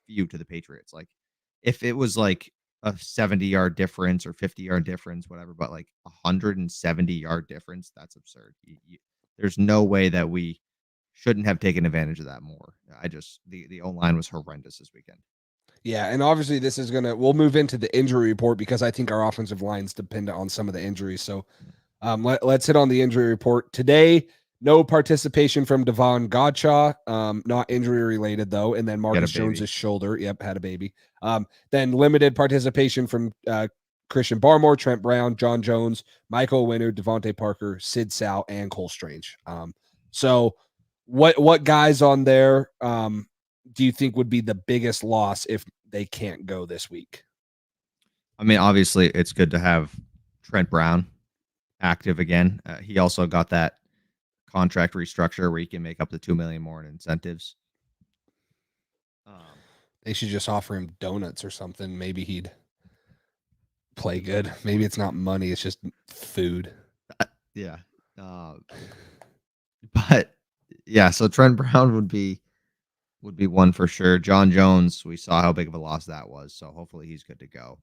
Speaker 3: few to the Patriots. Like, if it was like a 70-yard difference or 50-yard difference, whatever, but like 170-yard difference, that's absurd. There's no way that we shouldn't have taken advantage of that more. The O-line was horrendous this weekend.
Speaker 4: Yeah, and obviously we'll move into the injury report because I think our offensive lines depend on some of the injuries. So let's hit on the injury report today. No participation from Devon Godshaw, not injury related though. And then Marcus Jones's shoulder. Yep, had a baby. Then limited participation from Christian Barmore, Trent Brown, John Jones, Michael Winner, Devontae Parker, Sid Sow, and Cole Strange. So what guys on there do you think would be the biggest loss if they can't go this week?
Speaker 3: I mean, obviously it's good to have Trent Brown active again. He also got that contract restructure where he can make up to $2 million more in incentives.
Speaker 4: They should just offer him donuts or something. Maybe he'd play good. Maybe it's not money; it's just food.
Speaker 3: Yeah, but yeah. So Trent Brown would be one for sure. John Jones, we saw how big of a loss that was, so hopefully he's good to go.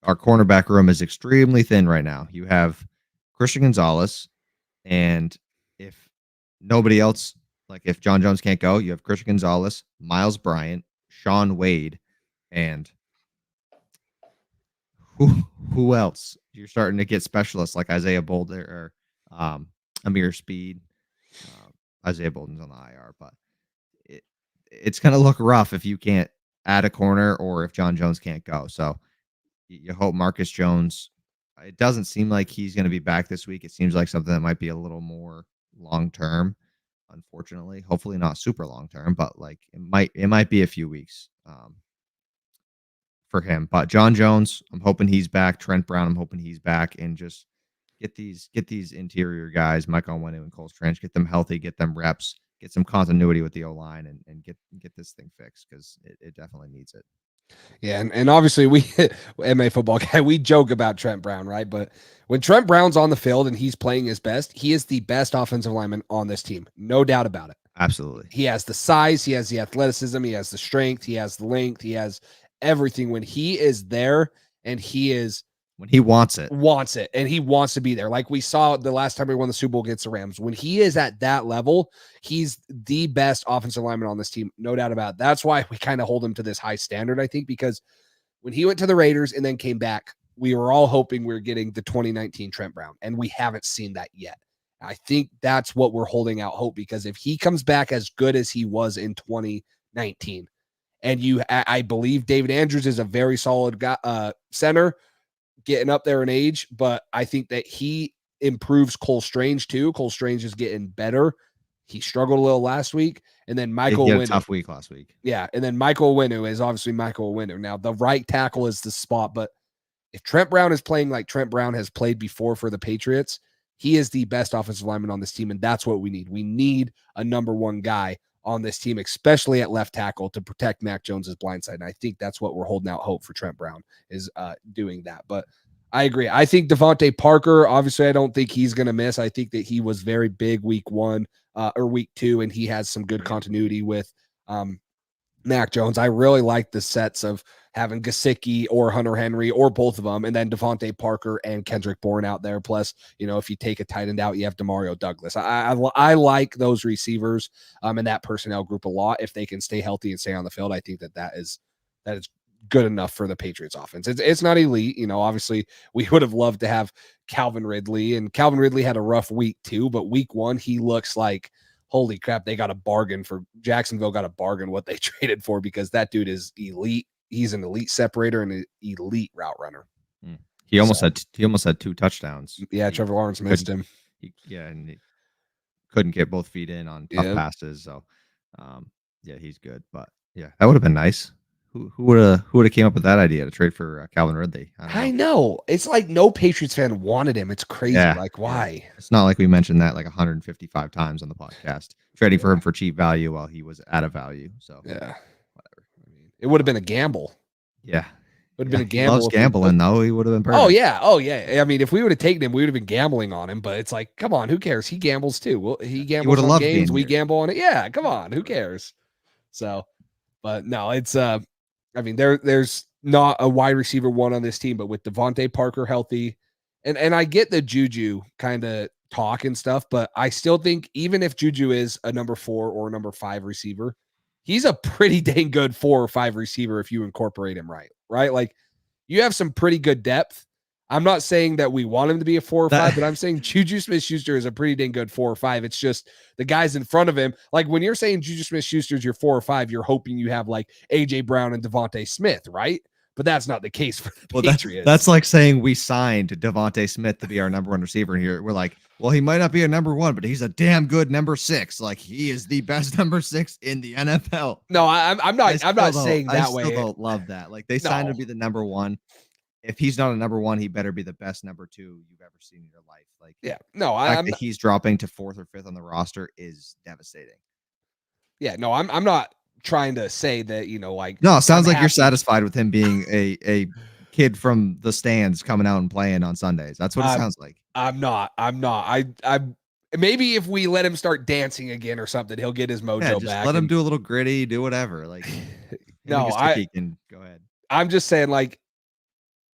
Speaker 3: Our cornerback room is extremely thin right now. You have Christian Gonzalez, and if nobody else, like if John Jones can't go, you have Christian Gonzalez, Miles Bryant, Sean Wade, and who else? You're starting to get specialists like Isaiah Bolden or Amir Speed. Isaiah Bolden's on the IR, but it's going to look rough if you can't add a corner or if John Jones can't go. So you hope Marcus Jones, it doesn't seem like he's going to be back this week. It seems like something that might be a little more long-term, unfortunately. Hopefully not super long-term, but like it might be a few weeks for him. But John Jones, I'm hoping he's back. Trent Brown, I'm hoping he's back, and just get these interior guys, Mike Onwenu and Cole Strange, get them healthy, get them reps, get some continuity with the O-line, and get this thing fixed because it definitely needs it.
Speaker 4: Yeah, and obviously we MA football guy, we joke about Trent Brown, right? But when Trent Brown's on the field and he's playing his best, he is the best offensive lineman on this team. No doubt about it.
Speaker 3: Absolutely.
Speaker 4: He has the size, he has the athleticism, he has the strength, he has the length, he has everything. When he is there and
Speaker 3: when he wants it,
Speaker 4: and he wants to be there. Like we saw the last time we won the Super Bowl against the Rams. When he is at that level, he's the best offensive lineman on this team. No doubt about it. That's why we kind of hold him to this high standard, I think, because when he went to the Raiders and then came back, we were all hoping we were getting the 2019 Trent Brown, and we haven't seen that yet. I think that's what we're holding out hope, because if he comes back as good as he was in 2019, and I believe David Andrews is a very solid guy, center, getting up there in age, but I think that he improves Cole Strange too. Cole Strange is getting better. He struggled a little last week, and then Michael
Speaker 3: he had
Speaker 4: Winner,
Speaker 3: a tough week last week.
Speaker 4: Yeah, and then Michael Winner is obviously Michael Winner. Now the right tackle is the spot, but if Trent Brown is playing like Trent Brown has played before for the Patriots, he is the best offensive lineman on this team, and that's what we need. We need a number one guy on this team, especially at left tackle, to protect Mac Jones's blind side. And I think that's what we're holding out hope for Trent Brown, is doing that. But I agree. I think Devontae Parker, obviously, I don't think he's going to miss. I think that he was very big week 1 or week 2, and he has some good continuity with Mac Jones. I really like the sets of having Gesicki or Hunter Henry or both of them, and then Devontae Parker and Kendrick Bourne out there. Plus, if you take a tight end out, you have Demario Douglas. I like those receivers and that personnel group a lot. If they can stay healthy and stay on the field, I think that is good enough for the Patriots offense. It's not elite. Obviously we would have loved to have Calvin Ridley, and Calvin Ridley had a rough week too, but week 1, he looks like, holy crap, they got a bargain for Jacksonville, got a bargain what they traded for, because that dude is elite. He's an elite separator and an elite route runner.
Speaker 3: He almost had 2 touchdowns.
Speaker 4: Yeah, Trevor Lawrence missed him.
Speaker 3: And he couldn't get both feet in on tough passes. So, he's good. But yeah, that would have been nice. Who would have came up with that idea to trade for Calvin Ridley?
Speaker 4: I know. It's like no Patriots fan wanted him. It's crazy.
Speaker 3: Yeah,
Speaker 4: like, why?
Speaker 3: Yeah. It's not like we mentioned that like 155 times on the podcast. Trading for him for cheap value while he was out of value. So
Speaker 4: yeah, whatever. I mean, it would have been a gamble.
Speaker 3: Yeah.
Speaker 4: Would have been a gamble.
Speaker 3: He loves gambling, though. He would have been perfect.
Speaker 4: Oh yeah. I mean, if we would have taken him, we would have been gambling on him. But it's like, come on, who cares? He gambles too. Well, he gambles on games. We gamble on it. Yeah, come on, who cares? So, but no, it's I mean, there's not a wide receiver 1 on this team, but with Devontae Parker healthy, and I get the Juju kind of talk and stuff, but I still think even if Juju is a number 4 or a number 5 receiver, he's a pretty dang good 4 or 5 receiver if you incorporate him right? Like, you have some pretty good depth. I'm not saying that we want him to be a 4 or 5, but I'm saying Juju Smith-Schuster is a pretty dang good 4 or 5. It's just the guys in front of him. Like, when you're saying Juju Smith-Schuster is your 4 or 5, you're hoping you have like AJ Brown and Devontae Smith, right? But that's not the case for the Patriots.
Speaker 3: That's like saying we signed Devontae Smith to be our number 1 receiver, and here we're like, well, he might not be a number 1, but he's a damn good number 6. Like, he is the best number 6 in the NFL.
Speaker 4: No, I'm not saying that way.
Speaker 3: I still don't love that. Like, they signed him to be the number 1. If he's not a number 1, he better be the best number 2 you've ever seen in your life. Like,
Speaker 4: yeah, no,
Speaker 3: the fact that he's dropping to 4th or 5th on the roster is devastating.
Speaker 4: Yeah, no, I'm not trying to say that, like,
Speaker 3: no, it sounds like you're satisfied with him being a kid from the stands coming out and playing on Sundays. That's what it sounds like.
Speaker 4: I'm not. I maybe if we let him start dancing again or something, he'll get his mojo back.
Speaker 3: Let him do a little gritty, do whatever. Like,
Speaker 4: no,
Speaker 3: he can go ahead.
Speaker 4: I'm just saying, like,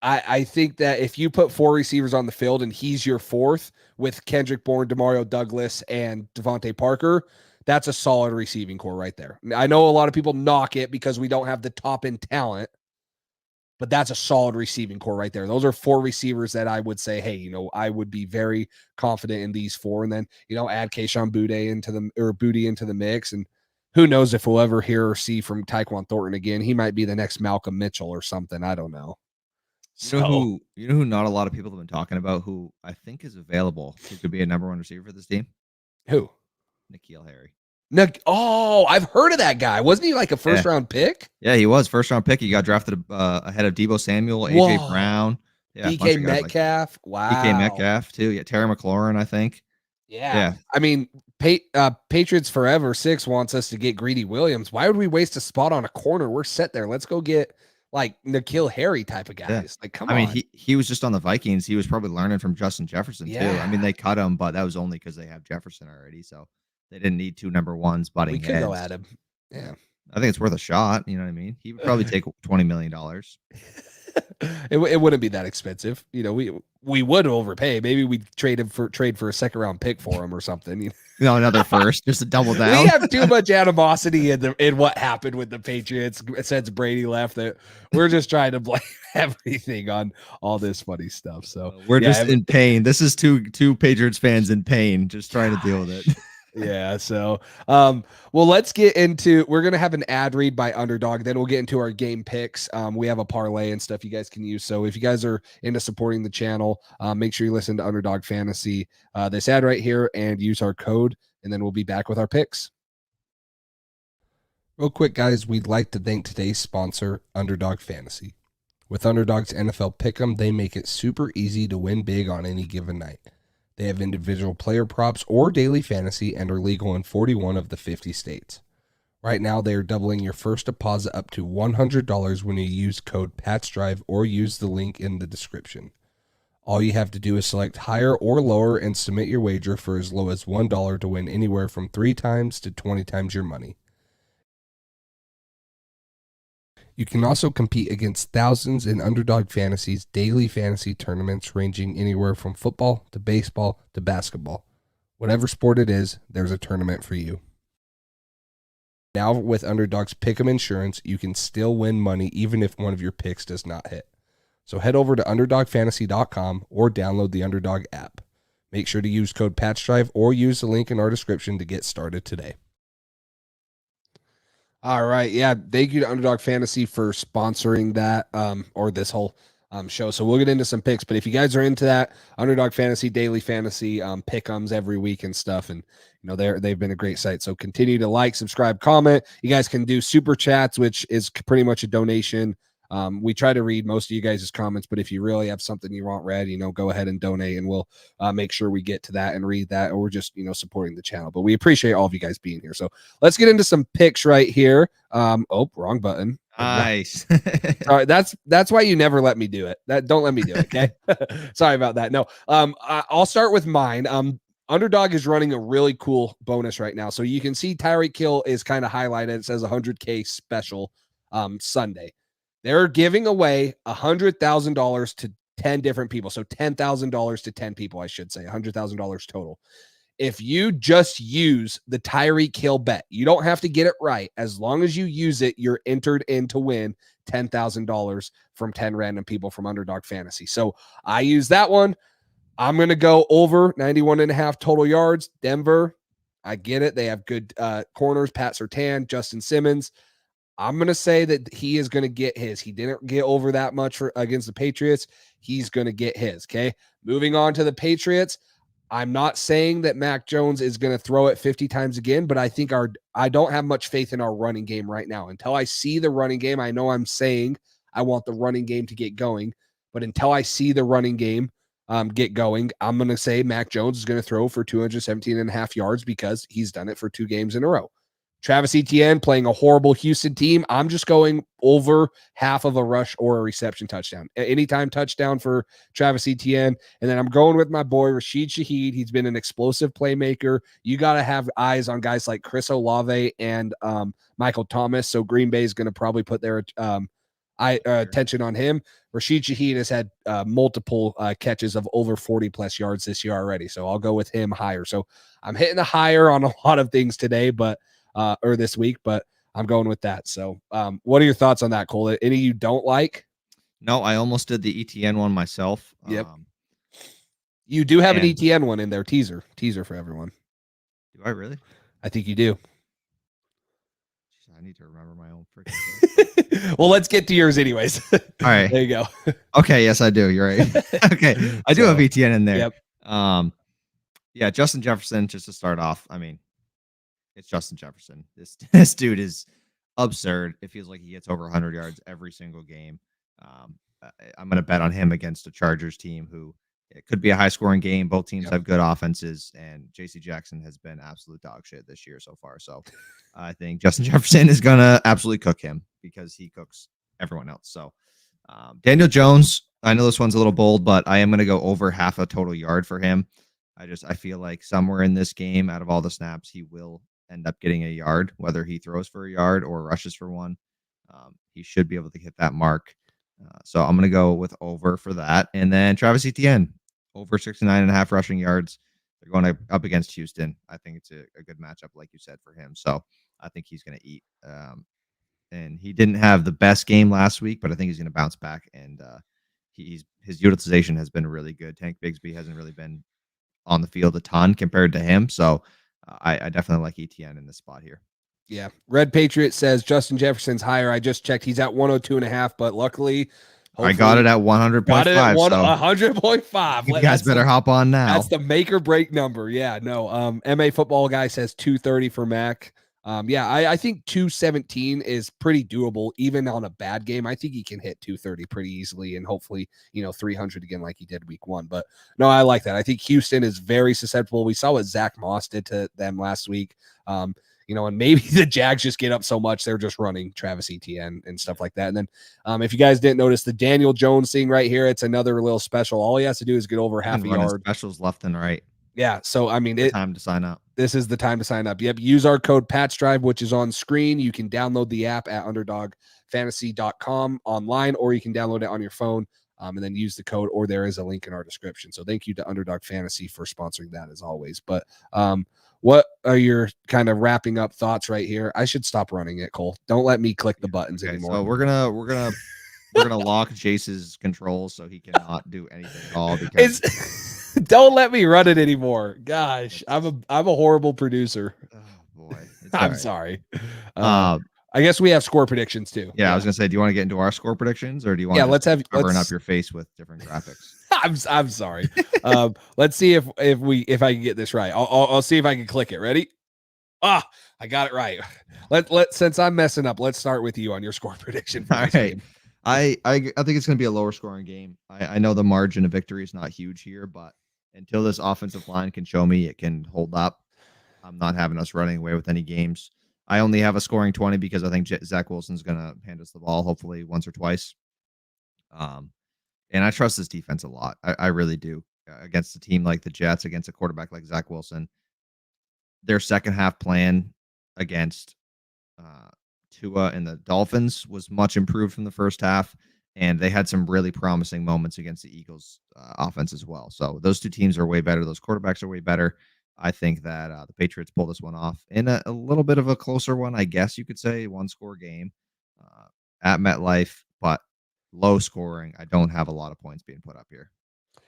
Speaker 4: I think that if you put 4 receivers on the field and he's your 4th with Kendrick Bourne, Demario Douglas, and Devontae Parker, that's a solid receiving core right there. I know a lot of people knock it because we don't have the top end talent, but that's a solid receiving core right there. Those are 4 receivers that I would say, hey, I would be very confident in these 4, and then, add Kayshon Boutte into the mix. And who knows if we'll ever hear or see from Tyquan Thornton again. He might be the next Malcolm Mitchell or something. I don't know.
Speaker 3: You know who not a lot of people have been talking about, who I think is available, who could be a number 1 receiver for this team?
Speaker 4: Who?
Speaker 3: N'Keal Harry.
Speaker 4: I've heard of that guy. Wasn't he like a first-round pick?
Speaker 3: Yeah, he was first-round pick. He got drafted ahead of Deebo Samuel, AJ Brown,
Speaker 4: DK Metcalf.
Speaker 3: Wow, DK Metcalf too. Yeah, Terry McLaurin, I think.
Speaker 4: Yeah. I mean, Patriots Forever 6 wants us to get Greedy Williams. Why would we waste a spot on a corner? We're set there. Let's go get like N'Keal Harry type of guys. Yeah. Like, come on.
Speaker 3: I mean, he was just on the Vikings. He was probably learning from Justin Jefferson too. I mean, they cut him, but that was only because they have Jefferson already. So they didn't need 2 number 1s butting heads. We could go at him.
Speaker 4: Yeah.
Speaker 3: I think it's worth a shot. You know what I mean? He would probably take $20 million.
Speaker 4: It wouldn't be that expensive. We would overpay. Maybe we'd trade for a 2nd-round pick for him or something.
Speaker 3: No, another first, just to double down.
Speaker 4: We have too much animosity in what happened with the Patriots since Brady left that we're just trying to blame everything on all this funny stuff. So
Speaker 3: we're just in pain. This is two Patriots fans in pain, just trying to deal with it.
Speaker 4: Yeah. So, well, let's get into, we're going to have an ad read by Underdog. Then we'll get into our game picks. We have a parlay and stuff you guys can use. So if you guys are into supporting the channel, make sure you listen to Underdog Fantasy, this ad right here, and use our code, and then we'll be back with our picks. Real quick, guys, we'd like to thank today's sponsor, Underdog Fantasy. With Underdog's NFL Pick'em, they make it super easy to win big on any given night. They have individual player props or daily fantasy and are legal in 41 of the 50 states. Right now, they are doubling your first deposit up to $100 when you use code PATCHDRIVE or use the link in the description. All you have to do is select higher or lower and submit your wager for as low as $1 to win anywhere from 3 times to 20 times your money. You can also compete against thousands in Underdog Fantasy's daily fantasy tournaments ranging anywhere from football to baseball to basketball. Whatever sport it is, there's a tournament for you. Now with Underdog's Pick'em Insurance, you can still win money even if one of your picks does not hit. So head over to UnderdogFantasy.com or download the Underdog app. Make sure to use code PATCHDRIVE or use the link in our description to get started today. All right. Yeah. Thank you to Underdog Fantasy for sponsoring that or this whole show. So we'll get into some picks, but if you guys are into that, Underdog Fantasy, daily fantasy, pick'ems every week and stuff, and they've been a great site. So continue to like, subscribe, comment. You guys can do super chats, which is pretty much a donation. We try to read most of you guys' comments, but if you really have something you want read, go ahead and donate, and we'll make sure we get to that and read that, or we're just supporting the channel. But we appreciate all of you guys being here. So let's get into some picks right here. Wrong button.
Speaker 3: Nice.
Speaker 4: All right, that's why you never let me do it. Don't let me do it. Okay. Sorry about that. No. I'll start with mine. Underdog is running a really cool bonus right now. So you can see Tyreek Hill is kind of highlighted. It says $100K special Sunday. They're giving away $100,000 to 10 different people. So $10,000 to 10 people, I should say, $100,000 total. If you just use the Tyreek Hill bet, you don't have to get it right. As long as you use it, you're entered in to win $10,000 from 10 random people from Underdog Fantasy. So I use that one. I'm going to go over 91.5 total yards. Denver, I get it. They have good corners, Pat Surtain, Justin Simmons. I'm going to say that he is going to get his. He didn't get over that much against the Patriots. He's going to get his, okay? Moving on to the Patriots. I'm not saying that Mac Jones is going to throw it 50 times again, but I think I don't have much faith in our running game right now. Until I see the running game, I know I'm saying I want the running game to get going, but until I see the running game get going, I'm going to say Mac Jones is going to throw for 217.5 yards because he's done it for 2 games in a row. Travis Etienne playing a horrible Houston team. I'm just going over half of a rush or a reception touchdown. Anytime touchdown for Travis Etienne. And then I'm going with my boy, Rashid Shaheed. He's been an explosive playmaker. You got to have eyes on guys like Chris Olave and Michael Thomas. So Green Bay is going to probably put their attention on him. Rashid Shaheed has had multiple catches of over 40-plus yards this year already. So I'll go with him higher. So I'm hitting the higher on a lot of things today, but or this week, but I'm going with that. So what are your thoughts on that, Cole? Any you don't like?
Speaker 3: No, I almost did the ETN one myself.
Speaker 4: Yep. You do have an ETN one in there. Teaser for everyone.
Speaker 3: Do I really?
Speaker 4: I think you do.
Speaker 3: Jeez, I need to remember my own freaking.
Speaker 4: Well, let's get to yours anyways.
Speaker 3: All right.
Speaker 4: There you go.
Speaker 3: Okay. Yes, I do. You're right. Okay. I do have ETN in there.
Speaker 4: Yep.
Speaker 3: Yeah, Justin Jefferson, just to start off. I mean, it's Justin Jefferson. This dude is absurd. It feels like he gets over 100 yards every single game. I'm going to bet on him against a Chargers team who it could be a high-scoring game. Both teams have good offenses, and J.C. Jackson has been absolute dog shit this year so far. So I think Justin Jefferson is going to absolutely cook him because he cooks everyone else. So Daniel Jones, I know this one's a little bold, but I am going to go over half a total yard for him. I feel like somewhere in this game, out of all the snaps, he will end up getting a yard, whether he throws for a yard or rushes for one. He should be able to hit that mark. So I'm going to go with over for that. And then Travis Etienne, over 69.5 rushing yards. They're going up against Houston. I think it's a good matchup, like you said, for him. So I think he's going to eat. And he didn't have the best game last week, but I think he's going to bounce back. And his utilization has been really good. Tank Bigsby hasn't really been on the field a ton compared to him. So I definitely like ETN in this spot here.
Speaker 4: Yeah. Red Patriot says Justin Jefferson's higher. I just checked. He's at 102.5, but luckily
Speaker 3: I got it at 100.5.
Speaker 4: Got it at 100.5.
Speaker 3: You guys better hop on now.
Speaker 4: That's the make or break number. Yeah, no. MA football guy says 230 for Mac. I think 217 is pretty doable, even on a bad game. I think he can hit 230 pretty easily and hopefully, 300 again like he did week 1. But no, I like that. I think Houston is very susceptible. We saw what Zach Moss did to them last week. And maybe the Jags just get up so much they're just running Travis Etienne and stuff like that. And then if you guys didn't notice the Daniel Jones thing right here, it's another little special. All he has to do is get over half a yard.
Speaker 3: Specials left and right.
Speaker 4: Yeah. So,
Speaker 3: time to sign up.
Speaker 4: This is the time to sign up. Yep. Use our code PATCHDRIVE, which is on screen. You can download the app at underdogfantasy.com online, or you can download it on your phone and then use the code, or there is a link in our description. So thank you to Underdog Fantasy for sponsoring that as always. But what are your kind of wrapping up thoughts right here? I should stop running it, Cole. Don't let me click the buttons anymore.
Speaker 3: So we're gonna lock Jace's controls so he cannot do anything at all because
Speaker 4: don't let me run it anymore. Gosh, I'm a horrible producer.
Speaker 3: Oh boy.
Speaker 4: I'm sorry. I guess we have score predictions too.
Speaker 3: Yeah, I was gonna say, do you want to get into our score predictions, or do you want?
Speaker 4: Let's
Speaker 3: covering up your face with different graphics.
Speaker 4: I'm sorry. Let's see if I can get this right. I'll see if I can click it. Ready? I got it right. Let since I'm messing up, let's start with you on your score prediction.
Speaker 3: All right. Game. I think it's going to be a lower scoring game. I know the margin of victory is not huge here, but until this offensive line can show me it can hold up, I'm not having us running away with any games. I only have a scoring 20 because I think Zach Wilson's going to hand us the ball, hopefully once or twice. And I trust this defense a lot. I really do. Against a team like the Jets, against a quarterback like Zach Wilson, their second half plan against Tua and the Dolphins was much improved from the first half, and they had some really promising moments against the Eagles offense as well. So those two teams are way better. Those quarterbacks are way better. I think that the Patriots pull this one off in a little bit of a closer one, I guess you could say, one-score game at MetLife, but low scoring. I don't have a lot of points being put up here.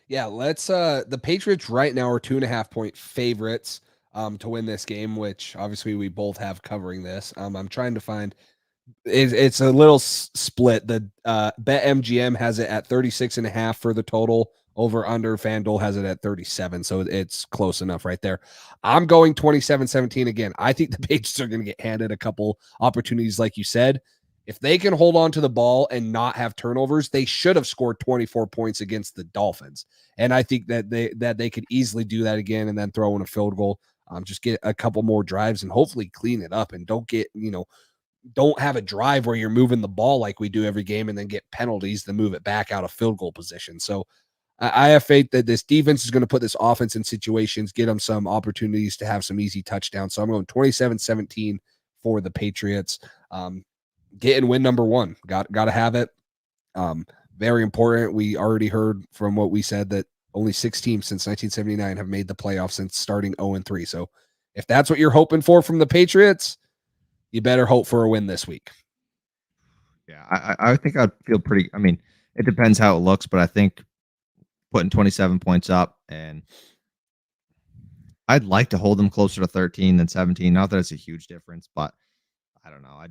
Speaker 4: Yeah, let's the Patriots right now are 2.5-point favorites to win this game, which obviously we both have covering this. I'm trying to find it's a little split. The BetMGM has it at 36.5 for the total. Over under FanDuel has it at 37, so it's close enough right there. I'm going 27-17 again. I think the Patriots are going to get handed a couple opportunities, like you said. If they can hold on to the ball and not have turnovers, they should have scored 24 points against the Dolphins. And I think that they could easily do that again and then throw in a field goal. Just get a couple more drives and hopefully clean it up and don't get, don't have a drive where you're moving the ball like we do every game and then get penalties to move it back out of field goal position. So I have faith that this defense is going to put this offense in situations, get them some opportunities to have some easy touchdowns. So I'm going 27-17 for the Patriots. Getting win number 1. Got to have it. Very important. We already heard from what we said that only 6 teams since 1979 have made the playoffs since starting 0-3. So if that's what you're hoping for from the Patriots, you better hope for a win this week.
Speaker 3: Yeah, I think I'd feel pretty. I mean, it depends how it looks, but I think putting 27 points up, and I'd like to hold them closer to 13 than 17. Not that it's a huge difference, but I don't know. I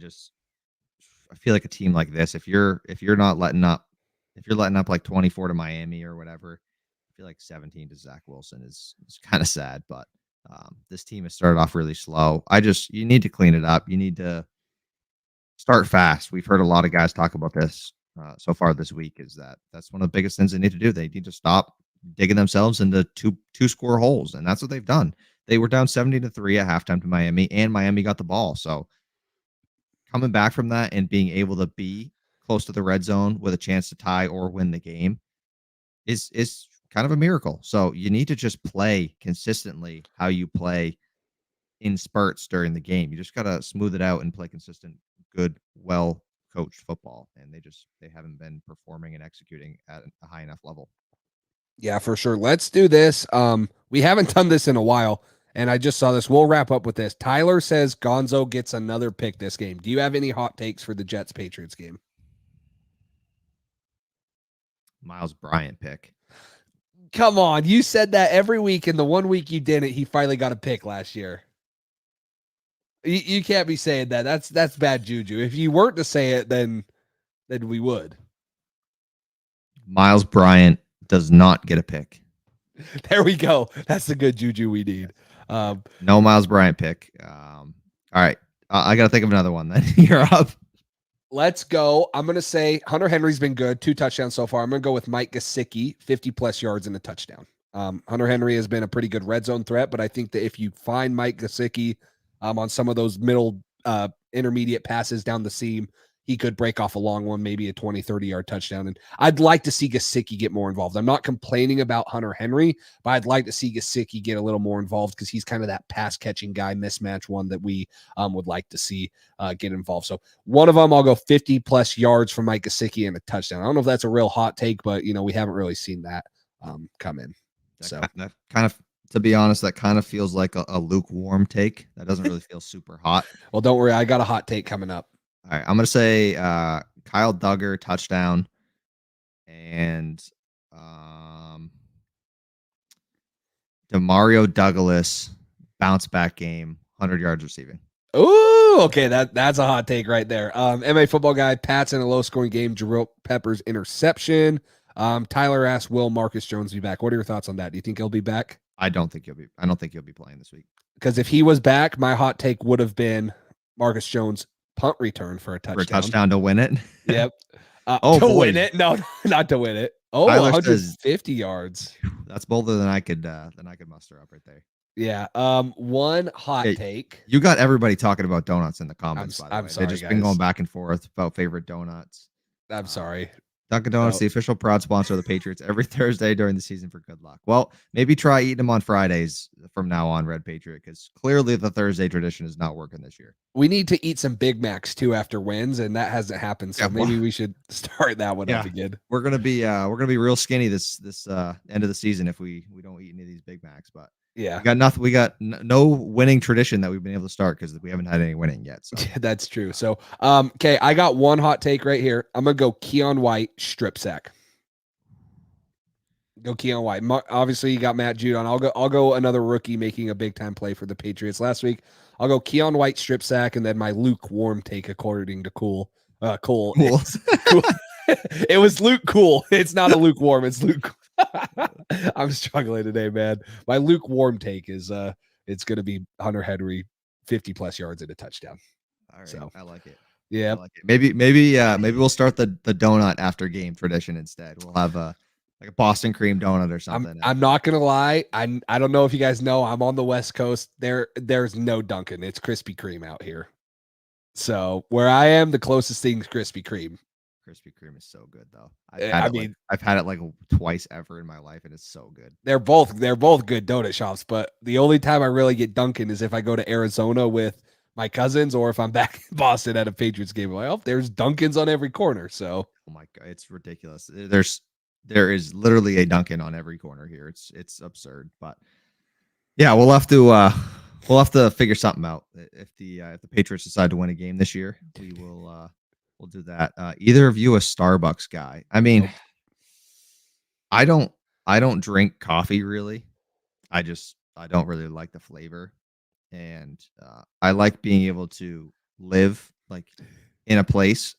Speaker 3: feel like a team like this, if you're not letting up, if you're letting up like 24 to Miami or whatever, I feel like 17 to Zach Wilson is kind of sad. But this team has started off really slow. You need to clean it up. You need to start fast. We've heard a lot of guys talk about this so far this week. That's one of the biggest things they need to do. They need to stop digging themselves into two score holes, and that's what they've done. They were down 17-3 at halftime to Miami, and Miami got the ball. So coming back from that and being able to be close to the red zone with a chance to tie or win the game is kind of a miracle. So you need to just play consistently how you play in spurts during the game. You just got to smooth it out and play consistent, good, well-coached football. And they haven't been performing and executing at a high enough level.
Speaker 4: Yeah, for sure. Let's do this. We haven't done this in a while, and I just saw this. We'll wrap up with this. Tyler says Gonzo gets another pick this game. Do you have any hot takes for the Jets-Patriots game?
Speaker 3: Miles Bryant pick.
Speaker 4: Come on. You said that every week, and the 1 week you didn't, he finally got a pick last year. You can't be saying that. That's bad juju. If you weren't to say it, then we would.
Speaker 3: Miles Bryant does not get a pick.
Speaker 4: There we go. That's the good juju we need.
Speaker 3: No Miles Bryant pick. All right. I got to think of another one then. You're up.
Speaker 4: Let's go. I'm going to say Hunter Henry's been good. 2 touchdowns so far. I'm going to go with Mike Gesicki, 50-plus yards and a touchdown. Hunter Henry has been a pretty good red zone threat, but I think that if you find Mike Gesicki on some of those middle intermediate passes down the seam, he could break off a long one, maybe a 20, 30-yard touchdown. And I'd like to see Gesicki get more involved. I'm not complaining about Hunter Henry, but I'd like to see Gesicki get a little more involved because he's kind of that pass-catching guy, mismatch one that we would like to see get involved. So one of them, I'll go 50-plus yards from Mike Gesicki and a touchdown. I don't know if that's a real hot take, but, we haven't really seen that come in.
Speaker 3: That kind of, to be honest, that kind of feels like a lukewarm take. That doesn't really feel super hot.
Speaker 4: Well, don't worry. I got a hot take coming up.
Speaker 3: All right, I'm going to say Kyle Duggar, touchdown, and Demario Douglas, bounce back game, 100 yards receiving.
Speaker 4: Oh, okay. That's a hot take right there. MA football guy, Pat's in a low-scoring game, Jerome Peppers interception. Tyler asked, will Marcus Jones be back? What are your thoughts on that? Do you think he'll be back?
Speaker 3: I don't think he'll be playing this week.
Speaker 4: Because if he was back, my hot take would have been Marcus Jones punt return for a touchdown.
Speaker 3: For a touchdown to win it.
Speaker 4: Yep.
Speaker 3: Win
Speaker 4: it. No, not to win it. Oh,
Speaker 3: Tyler
Speaker 4: 150 yards.
Speaker 3: That's bolder than I could muster up right there.
Speaker 4: Yeah. One hot take.
Speaker 3: You got everybody talking about donuts in the comments.
Speaker 4: I'm sorry,
Speaker 3: They've just
Speaker 4: guys.
Speaker 3: been going back and forth about favorite donuts.
Speaker 4: I'm sorry.
Speaker 3: Dunkin' Donuts, the official proud sponsor of the Patriots, every Thursday during the season for good luck. Well, maybe try eating them on Fridays from now on, Red Patriot, because clearly the Thursday tradition is not working this year.
Speaker 4: We need to eat some Big Macs too after wins, and that hasn't happened. So maybe we should start that one up again.
Speaker 3: We're gonna be real skinny this end of the season if we don't eat any of these Big Macs. But
Speaker 4: yeah,
Speaker 3: we got nothing. We got no winning tradition that we've been able to start because we haven't had any winning yet. So
Speaker 4: that's true. So okay, I got one hot take right here. I'm gonna go Keon White strip sack. Go Keon White. Obviously, you got Matt Judon. I'll go another rookie making a big time play for the Patriots last week. I'll go Keon White strip sack, and then my lukewarm take, according to Cole. Cool. It was Luke Cool. It's not a lukewarm. It's Luke. I'm struggling today, man. My lukewarm take is it's going to be Hunter Henry 50-plus yards and a touchdown.
Speaker 3: All right,
Speaker 4: so
Speaker 3: I like it.
Speaker 4: Yeah,
Speaker 3: I like it. Maybe we'll start the donut after game tradition instead. We'll have like a Boston cream donut or something.
Speaker 4: I'm not gonna lie. I don't know if you guys know. I'm on the West Coast. There's no Dunkin'. It's Krispy Kreme out here. So where I am, the closest thing is Krispy Kreme.
Speaker 3: Krispy Kreme is so good though. I've had it like twice ever in my life, and it's so good.
Speaker 4: They're both good donut shops, but the only time I really get Dunkin' is if I go to Arizona with my cousins, or if I'm back in Boston at a Patriots game. I'm like, oh, there's Dunkin's on every corner. So
Speaker 3: oh my god, it's ridiculous. There is literally a Dunkin' on every corner here. It's absurd, but yeah, we'll have to figure something out. If the Patriots decide to win a game this year, we'll do that. Either of you a Starbucks guy? I mean, I don't drink coffee really. I don't really like the flavor, and I like being able to live like in a place.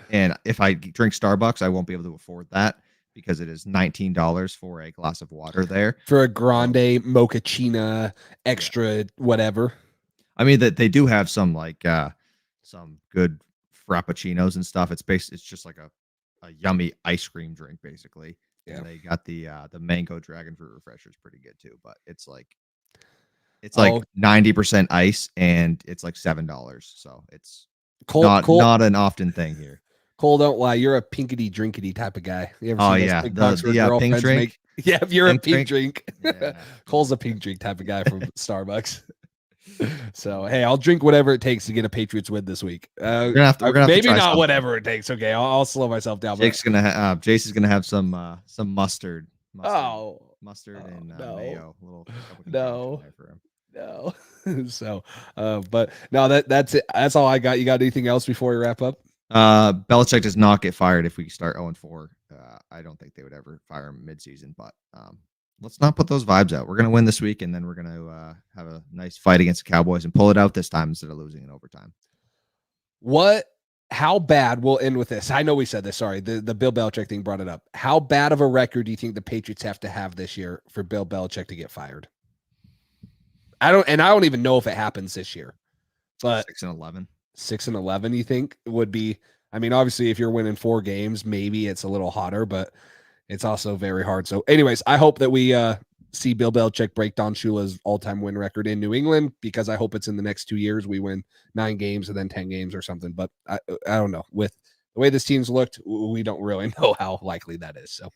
Speaker 3: And if I drink Starbucks, I won't be able to afford that, because it is $19 for a glass of water there.
Speaker 4: For a grande mochaccino extra whatever.
Speaker 3: I mean, that they do have some like some good frappuccinos and stuff. It's just like a yummy ice cream drink basically. Yeah. And they got the mango dragon fruit refresher is pretty good too, but it's like 90% ice and it's like $7. So it's not an often thing here.
Speaker 4: Cole, don't lie. You're a pinkety drinkety type of guy. You ever
Speaker 3: seen those pink drink?
Speaker 4: Yeah, if you're a pink drink.
Speaker 3: Yeah.
Speaker 4: Cole's a pink drink type of guy from Starbucks. So hey, I'll drink whatever it takes to get a Patriots win this week.
Speaker 3: We're gonna have
Speaker 4: maybe
Speaker 3: to
Speaker 4: not
Speaker 3: something.
Speaker 4: Whatever it takes. Okay, I'll slow myself down.
Speaker 3: Jace is gonna have some mustard. Mustard and mayo.
Speaker 4: No. So, but no, that's it. That's all I got. You got anything else before we wrap up?
Speaker 3: Belichick does not get fired if we start 0-4. I don't think they would ever fire him mid-season, but let's not put those vibes out. We're going to win this week, and then we're going to have a nice fight against the Cowboys and pull it out this time instead of losing in overtime.
Speaker 4: How bad, we'll end with this. I know we said this, sorry. The Bill Belichick thing brought it up. How bad of a record do you think the Patriots have to have this year for Bill Belichick to get fired? I don't even know if it happens this year. But
Speaker 3: 6-11.
Speaker 4: 6-11, you think would be? I mean, obviously, if you're winning 4 games, maybe it's a little hotter, but it's also very hard. So, anyways, I hope that we see Bill Belichick break Don Shula's all-time win record in New England, because I hope it's in the next 2 years we win 9 games and then 10 games or something. But I don't know. With the way this team's looked, we don't really know how likely that is. So,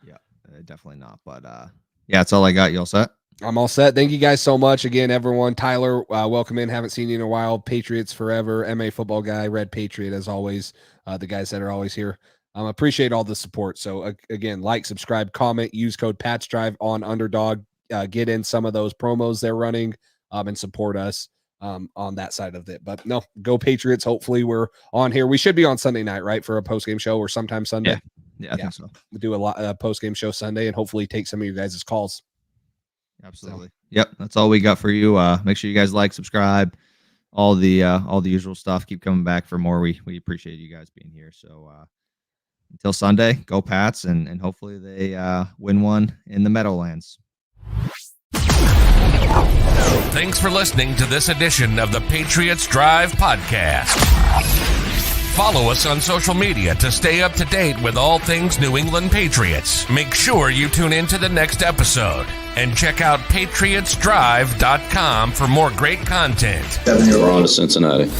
Speaker 3: yeah, definitely not. But yeah, that's all I got. You all set?
Speaker 4: I'm all set. Thank you guys so much again, everyone. Tyler, welcome in. Haven't seen you in a while. Patriots forever. MA football guy, Red Patriot as always. The guys that are always here. Appreciate all the support. So again, like, subscribe, comment, use code PATSDRIVE on Underdog. Get in some of those promos they're running and support us on that side of it. But no, go Patriots. Hopefully we're on here. We should be on Sunday night, right, for a post-game show or sometime Sunday.
Speaker 3: Yeah, I think so.
Speaker 4: We'll do a post-game show Sunday and hopefully take some of your guys' calls.
Speaker 3: Absolutely. Yep, that's all we got for you. Make sure you guys like, subscribe, all the usual stuff. Keep coming back for more. We appreciate you guys being here. So until Sunday, go Pats, and hopefully they win one in the Meadowlands.
Speaker 1: Thanks for listening to this edition of the Patriots Drive podcast. Follow us on social media to stay up to date with all things New England Patriots. Make sure you tune in to the next episode and check out patriotsdrive.com for more great content.
Speaker 5: We're on to Cincinnati.